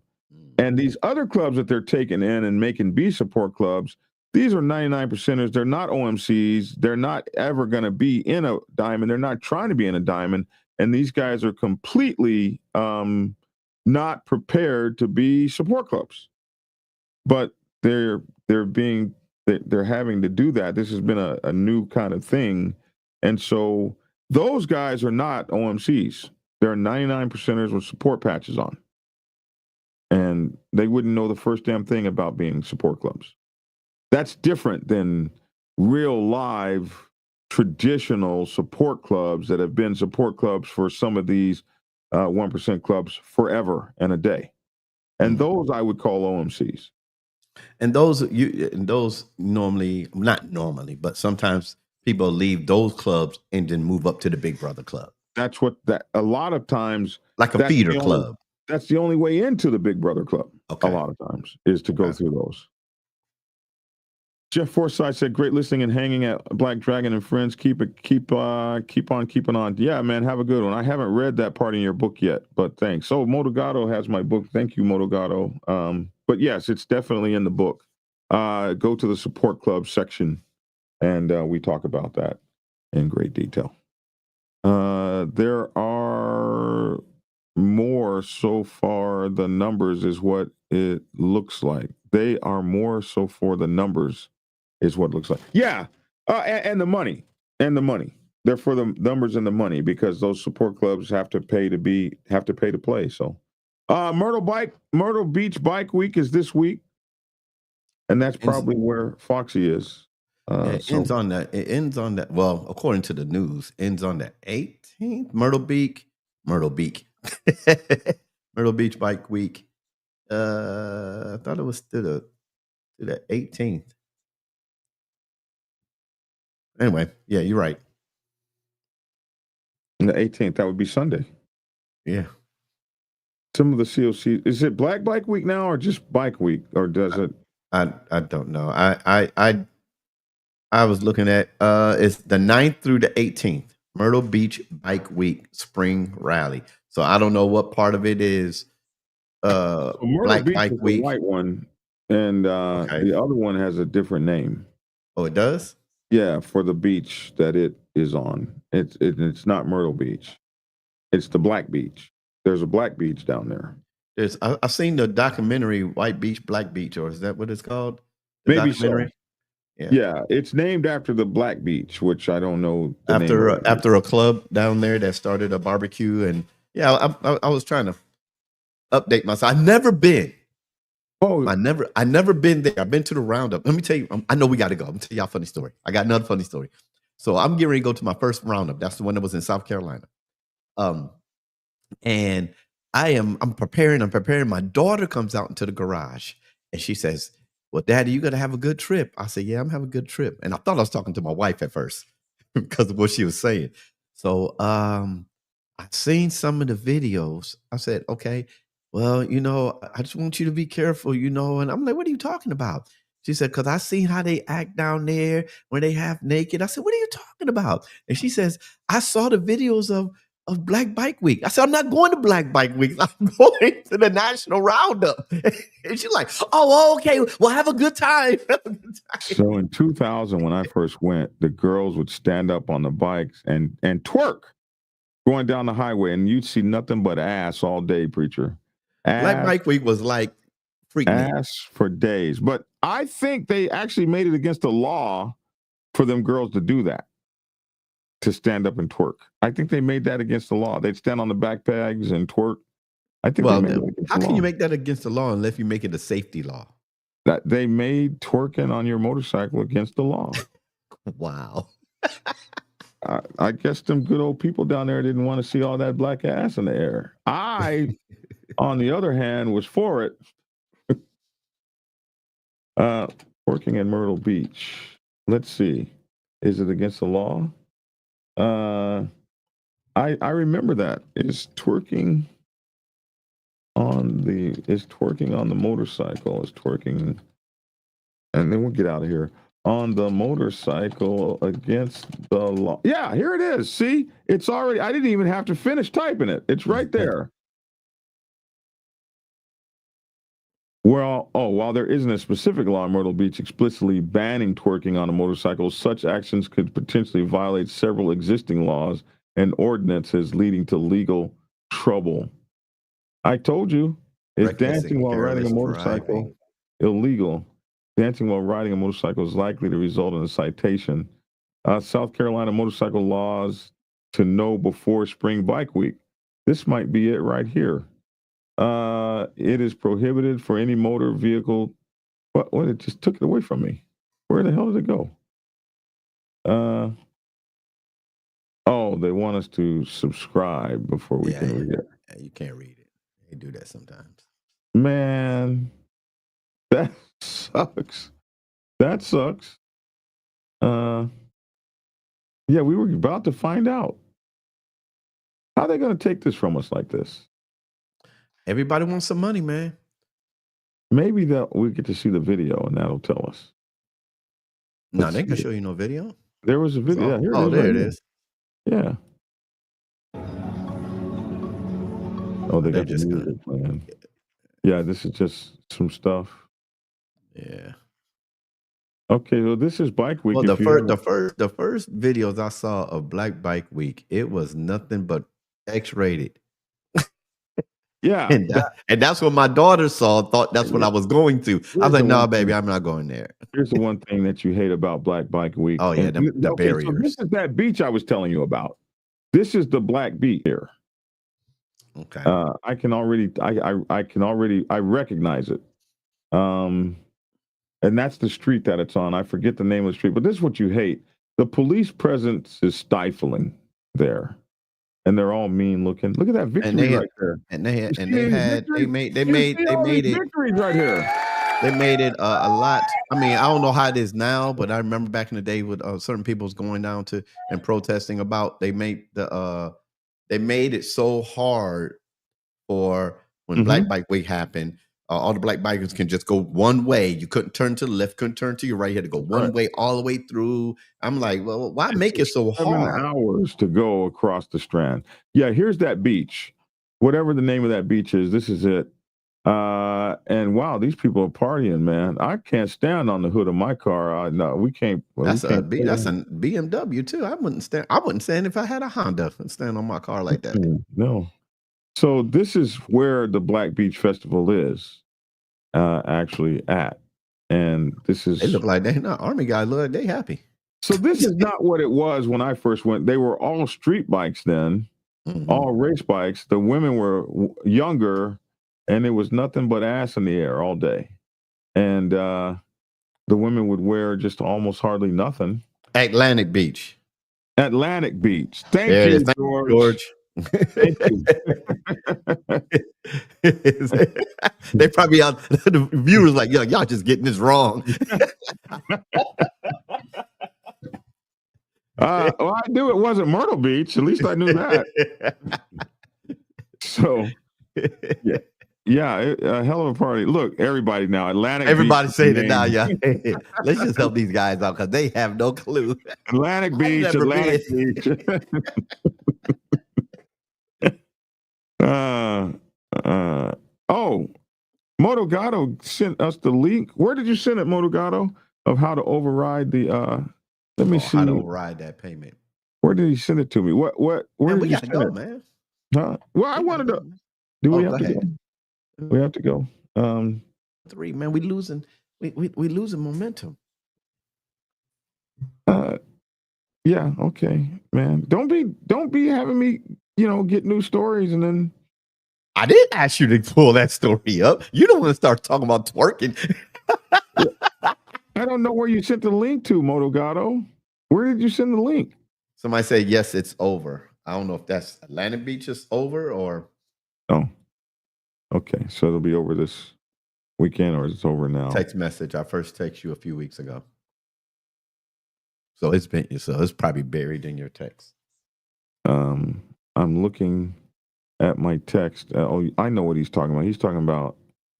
B: And these other clubs that they're taking in and making be support clubs, these are 99%ers. They're not OMCs. They're not ever going to be in a diamond. They're not trying to be in a diamond. And these guys are completely not prepared to be support clubs. But they're having to do that. This has been a new kind of thing. And so those guys are not OMCs. They're 99%ers with support patches on. And they wouldn't know the first damn thing about being support clubs. That's different than real live traditional support clubs that have been support clubs for some of these 1% clubs forever and a day. And those I would call OMCs.
D: And those normally, not normally, but sometimes people leave those clubs and then move up to the Big Brother club.
B: That's what a lot of times,
D: like a feeder club.
B: That's the only way into the Big Brother club. Okay. A lot of times is to go through those. Jeff Forsyth said, "Great listening and hanging at Black Dragon and Friends. Keep on keeping on." Yeah, man, have a good one. I haven't read that part in your book yet, but thanks. So Motogato has my book. Thank you, Motogato. But yes, it's definitely in the book. Go to the support club section, and we talk about that in great detail. There are more so far. The numbers is what it looks like. They are more so for the numbers is what it looks like. Yeah. And the money. They're for the numbers and the money, because those support clubs have to pay to play. So Myrtle Beach Bike Week is this week. And that's probably where Foxy is.
D: It ends on that. Well, according to the news, ends on the 18th. Myrtle Beach Bike Week. I thought it was to the 18th. Anyway, yeah, you're right.
B: And the 18th, that would be Sunday.
D: Yeah.
B: Some of the COC, is it Black Bike Week now or just Bike Week, or does it?
D: I don't know. I was looking at it's the 9th through the 18th, Myrtle Beach Bike Week Spring Rally. So I don't know what part of it is
B: so
D: Black
B: Beach
D: Bike
B: is
D: Week.
B: The white one, and the other one has a different name.
D: Oh, it does?
B: Yeah, for the beach that it is on. It's not Myrtle Beach. It's the Black Beach. There's a Black Beach down there.
D: I've seen the documentary White Beach, Black Beach, or is that what it's called?
B: Maybe so.
D: Yeah,
B: it's named after the Black Beach, which I don't know.
D: After a club down there that started a barbecue, and yeah, I was trying to update myself. I've never been. Oh, I never been there. I've been to the roundup. Let me tell you. I know we got to go. I'm gonna tell y'all a funny story. I got another funny story. So I'm getting ready to go to my first roundup. That's the one that was in South Carolina. And I'm preparing. My daughter comes out into the garage and she says, "Well, Daddy, you got to have a good trip." I said, "Yeah, I'm having a good trip." And I thought I was talking to my wife at first because of what she was saying. So I've seen some of the videos. I said, "Okay, well, I just want you to be careful, And I'm like, "What are you talking about?" She said, "Because I seen how they act down there when they half naked." I said, "What are you talking about?" And she says, "I saw the videos of Black Bike Week." I said, "I'm not going to Black Bike Week. I'm going to the National Roundup." And she's like, "Oh, okay. Well, have a good time."
B: So in 2000, when I first went, the girls would stand up on the bikes and twerk going down the highway, and you'd see nothing but ass all day, preacher.
D: Black Bike Week was like freak
B: ass for days. But I think they actually made it against the law for them girls to do that, to stand up and twerk. I think they made that against the law. They'd stand on the backpacks and twerk. I think.
D: Well, how can you make that against the law unless you make it a safety law?
B: That they made twerking on your motorcycle against the law.
D: Wow.
B: I guess them good old people down there didn't want to see all that black ass in the air. I, on the other hand, was for it. Working in Myrtle Beach. Let's see. Is it against the law? I remember that. Is twerking on the motorcycle. Is twerking and then we'll get out of here. On the motorcycle against the law. Yeah, here it is. See, it's already, I didn't even have to finish typing it. It's right there. Well, while there isn't a specific law in Myrtle Beach explicitly banning twerking on a motorcycle, such actions could potentially violate several existing laws and ordinances, leading to legal trouble. I told you, if dancing while riding a motorcycle illegal, dancing while riding a motorcycle is likely to result in a citation. South Carolina motorcycle laws to know before spring bike week. This might be it right here. It is prohibited for any motor vehicle. What? It just took it away from me. Where the hell did it go? They want us to subscribe before we can read it.
D: Yeah, you can't read it. They do that sometimes.
B: Man, that sucks. That sucks. Yeah, we were about to find out. How are they going to take this from us like this?
D: Everybody wants some money, man.
B: Maybe we get to see the video and that'll tell us.
D: No, they can show you no video.
B: There was a video.
D: There it is.
B: Yeah. They got the music playing. Yeah, this is just some stuff.
D: Yeah.
B: Okay, well, this is Bike Week.
D: Well, the first videos I saw of Black Bike Week, it was nothing but X-rated.
B: Yeah,
D: and that's what my daughter saw. Thought that's what I was going to. I was like, "No, baby, I'm not going there."
B: Here's the one thing that you hate about Black Bike Week.
D: Oh yeah, the barriers.
B: So this is that beach I was telling you about. This is the Black Beach here.
D: Okay.
B: I can already recognize it. And that's the street that it's on. I forget the name of the street, but this is what you hate. The police presence is stifling there. And they're all mean looking. Look at that victory right there.
D: And they made it
B: victories right here.
D: They made it a lot. I mean, I don't know how it is now, but I remember back in the day with certain people's going down to and protesting about. They made it so hard for when Black Bike Week happened. All the black bikers can just go one way. You couldn't turn to the left, couldn't turn to your right. You had to go one way all the way through. I'm like, well, why make it so hard?
B: 7 hours to go across the Strand. Yeah, here's that beach. Whatever the name of that beach is, this is it. And wow, these people are partying, man. I can't stand on the hood of my car. No, we can't.
D: That's a BMW too. I wouldn't stand if I had a Honda and stand on my car like that.
B: No. So this is where the Black Beach Festival is actually at. And this is...
D: They look like they're not Army guys. Look, they happy.
B: So this is not what it was when I first went. They were all street bikes then, all race bikes. The women were younger, and it was nothing but ass in the air all day. And the women would wear just almost hardly nothing.
D: Atlantic Beach.
B: Thank you, George.
D: Thank you. They probably out the viewers like, yo, y'all just getting this wrong.
B: Well, I knew it wasn't Myrtle Beach. At least I knew that. So, yeah, a hell of a party. Look, everybody now, Atlantic.
D: Everybody
B: Beach
D: saying it now, yeah. Let's just help these guys out because they have no clue.
B: Atlantic Beach. Motogato sent us the link. Where did you send it, Motogato, of how to override the let me see.
D: How to override that payment.
B: Where did he send it to me? Where
D: man,
B: did
D: we
B: you
D: gotta
B: send
D: go,
B: it?
D: man.
B: Well, I wanted to. Do we have to go? We have to go.
D: 3, man. We losing momentum.
B: Yeah, okay, man. Don't be having me, get new stories and then
D: I didn't ask you to pull that story up. You don't want to start talking about twerking.
B: I don't know where you sent the link to, Motogato. Where did you send the link?
D: Somebody said, yes, it's over. I don't know if that's Atlantic Beach is over or.
B: Oh, okay. So it'll be over this weekend or it's over now?
D: Text message. I first texted you a few weeks ago. So it's probably buried in your text.
B: I'm looking at my text. I know what he's talking about. He's talking about,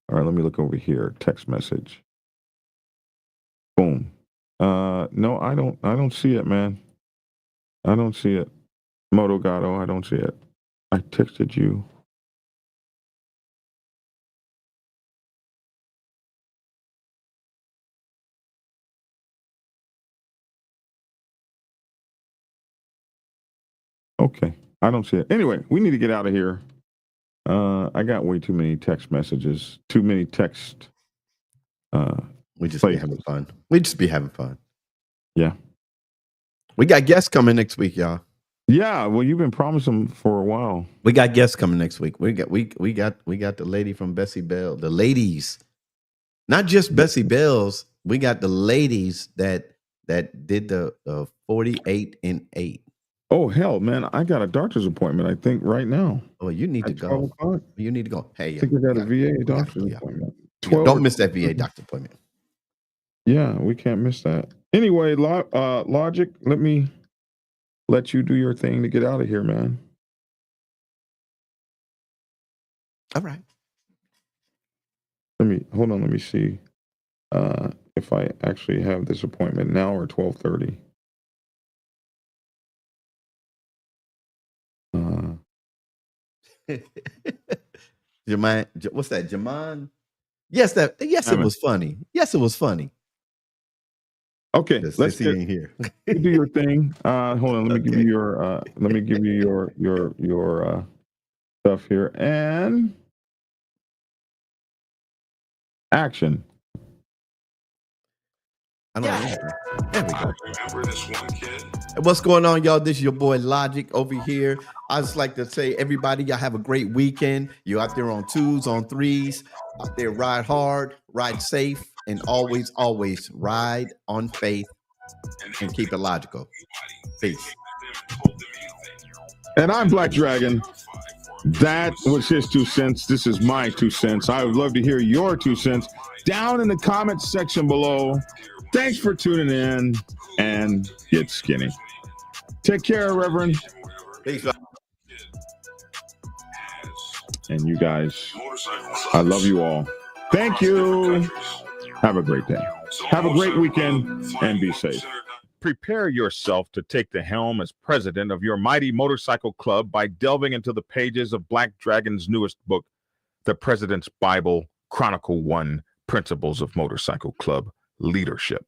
B: all right, let me look over here. Text message. Boom. No, I don't see it, man. I don't see it. Moto Gato, I don't see it. I texted you. Okay, I don't see it. Anyway, we need to get out of here. I got way too many text messages. Too many text.
D: We just be having fun. We just be having fun.
B: Yeah.
D: We got guests coming next week, y'all.
B: Yeah, well, you've been promising for a while.
D: We got guests coming next week. We got the lady from Bessie Bell. The ladies, not just Bessie Bells. We got the ladies that did the 48 and 8.
B: Oh hell, man! I got a doctor's appointment. I think right now.
D: Oh, you need to go. You need to go. Hey,
B: I think I got a VA doctor's appointment.
D: Don't miss that VA doctor appointment.
B: Yeah, we can't miss that. Anyway, Logic, let me let you do your thing to get out of here, man.
D: All right.
B: Hold on. Let me see if I actually have this appointment now or 12:30.
D: What's that, Jaman? Yes, it was funny. Yes, it was funny.
B: Okay,
D: let's see here.
B: You do your thing. Hold on, let me give you your stuff here and action.
D: I don't know. There we go. Remember this one kid? What's going on, y'all? This is your boy Logic over here. I just like to say, everybody, y'all have a great weekend. You're out there on 2s, on 3s, out there ride hard, ride safe, and always, always ride on faith and keep it logical. Peace.
B: And I'm Black Dragon. That was his 2 cents. This is my 2 cents. I would love to hear your 2 cents down in the comments section below. Thanks for tuning in and get skinny. Take care, Reverend.
D: Peace.
B: And you guys, I love you all. Thank you. Have a great day. Have a great weekend and be safe. Prepare yourself to take the helm as president of your mighty motorcycle club by delving into the pages of Black Dragon's newest book, The President's Bible, Chronicle 1, Principles of Motorcycle Club Leadership.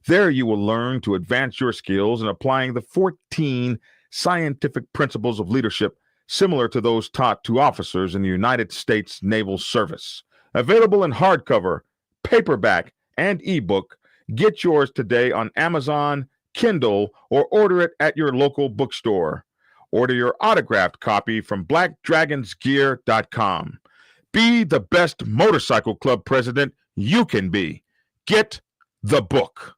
B: There you will learn to advance your skills in applying the 14 scientific principles of leadership similar to those taught to officers in the United States Naval Service. Available in hardcover, paperback, and ebook. Get yours today on Amazon, Kindle, or order it at your local bookstore. Order your autographed copy from blackdragonsgear.com. Be the best motorcycle club president you can be. Get the book.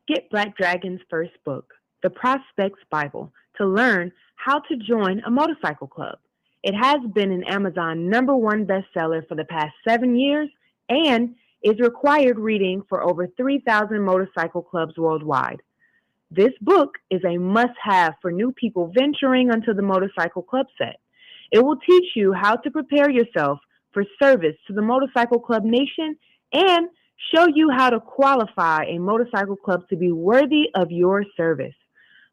L: Get Black Dragon's first book, The Prospect's Bible, to learn how to join a motorcycle club. It has been an Amazon #1 bestseller for the past 7 years and is required reading for over 3,000 motorcycle clubs worldwide. This book is a must-have for new people venturing onto the motorcycle club set. It will teach you how to prepare yourself for service to the motorcycle club nation and show you how to qualify a motorcycle club to be worthy of your service.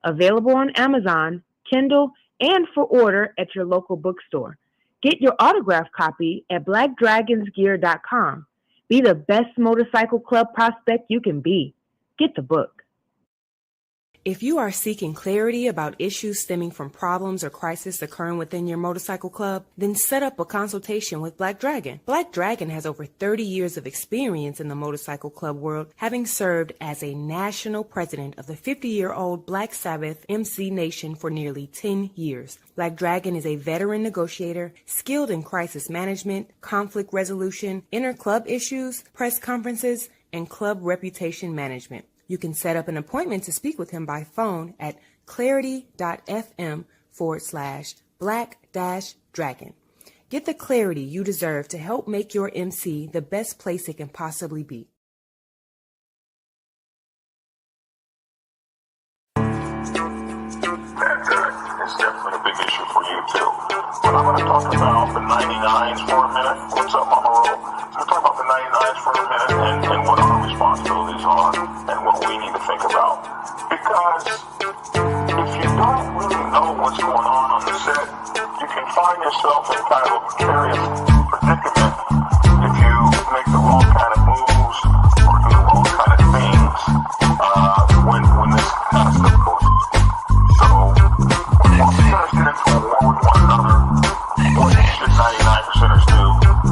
L: Available on Amazon, Kindle, and for order at your local bookstore. Get your autographed copy at blackdragonsgear.com. Be the best motorcycle club prospect you can be. Get the book.
M: If you are seeking clarity about issues stemming from problems or crises occurring within your motorcycle club, then set up a consultation with Black Dragon. Black Dragon has over 30 years of experience in the motorcycle club world, having served as a national president of the 50-year-old Black Sabbath MC Nation for nearly 10 years. Black Dragon is a veteran negotiator, skilled in crisis management, conflict resolution, inter-club issues, press conferences, and club reputation management. You can set up an appointment to speak with him by phone at clarity.fm/black-dragon. Get the clarity you deserve to help make your MC the best place it can possibly be.
C: It's definitely a big issue for you too. But I'm going to talk about the 99s for a minute. What's up, Mama Roll? I'm going to talk about the 99s for a minute and what our responsibilities are and what we need to think about. Because if you don't really know what's going on the set, you can find yourself in kind of a precarious predicament if you make the wrong kind of moves or do the wrong kind of things when this kind of stuff goes on. So when most percenters get into a war with one another, what should 99%ers do?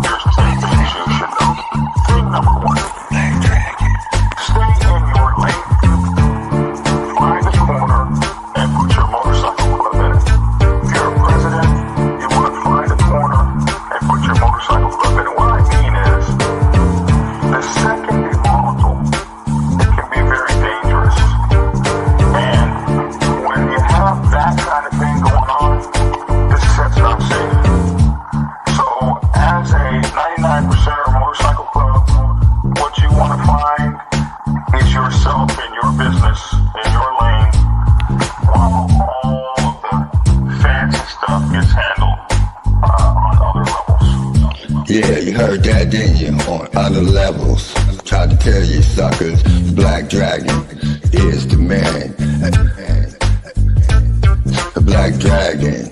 C: Here's 10 things you should know. Thing number one, stay in your lane. Find a corner and put your motorcycle club in it. If you're a president, you want to find a corner and put your motorcycle club in it. What I mean is, the set can be volatile. It can be very dangerous. And when you have that kind of thing going on, this set's not safe. So as a 99%er motorcycle club, what you want to find is yourself in your business, in your lane, while all of the fancy stuff gets handled on other levels.
N: Yeah, you heard that, didn't you? On other levels. Tried to tell you suckers, Black Dragon is the man. The Black Dragon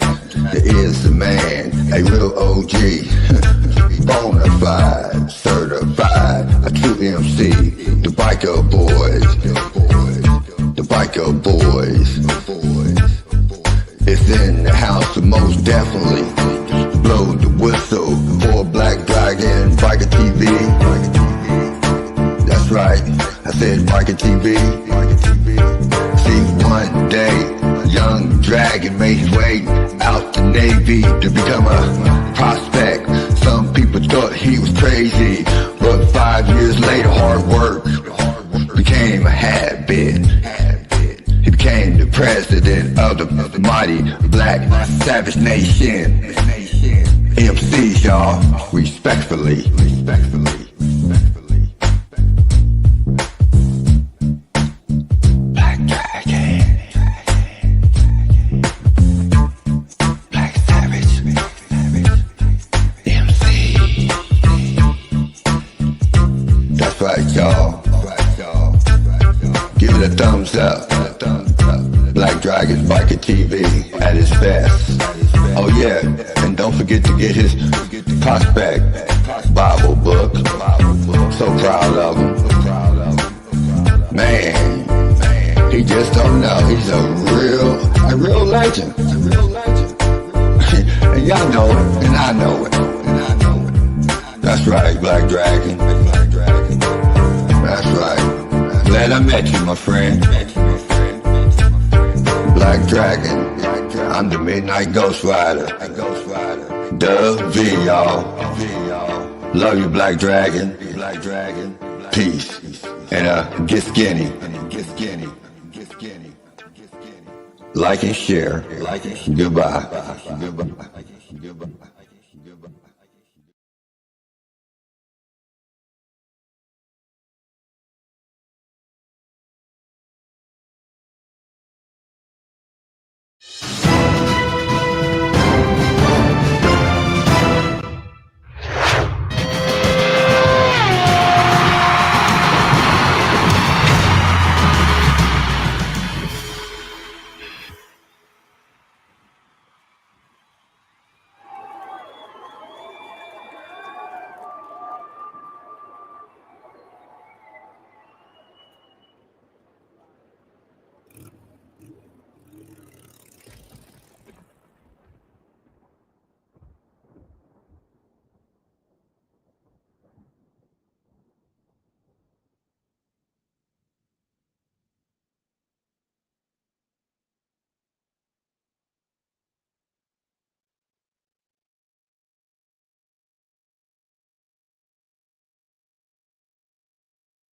N: is the man. A real OG, bona fide, certified, a true MC. The biker boys, the biker boys. It's in the house, so most definitely blow the whistle for Black Dragon Biker TV. That's right, I said Biker TV. See, one day, young Dragon made his way out the Navy to become a prospect. Some people thought he was crazy, but 5 years later, hard work became a habit. He became the president of the mighty Black Savage Nation. MCs, y'all, respectfully. Black Dragon, Black Savage, MC. That's right, y'all. Give it a thumbs up. Black Dragon Biker TV at his best. Oh yeah, and don't forget to get his prospect Bible book. So proud of him. Man, he just don't know. He's a real legend. And y'all know it, and I know it. That's right, Black Dragon. That's right. Glad I met you, my friend. Black Dragon, I'm the Midnight Ghost Rider. Dub V, y'all. Love you, Black Dragon. Peace. And get skinny. Like and share. Goodbye.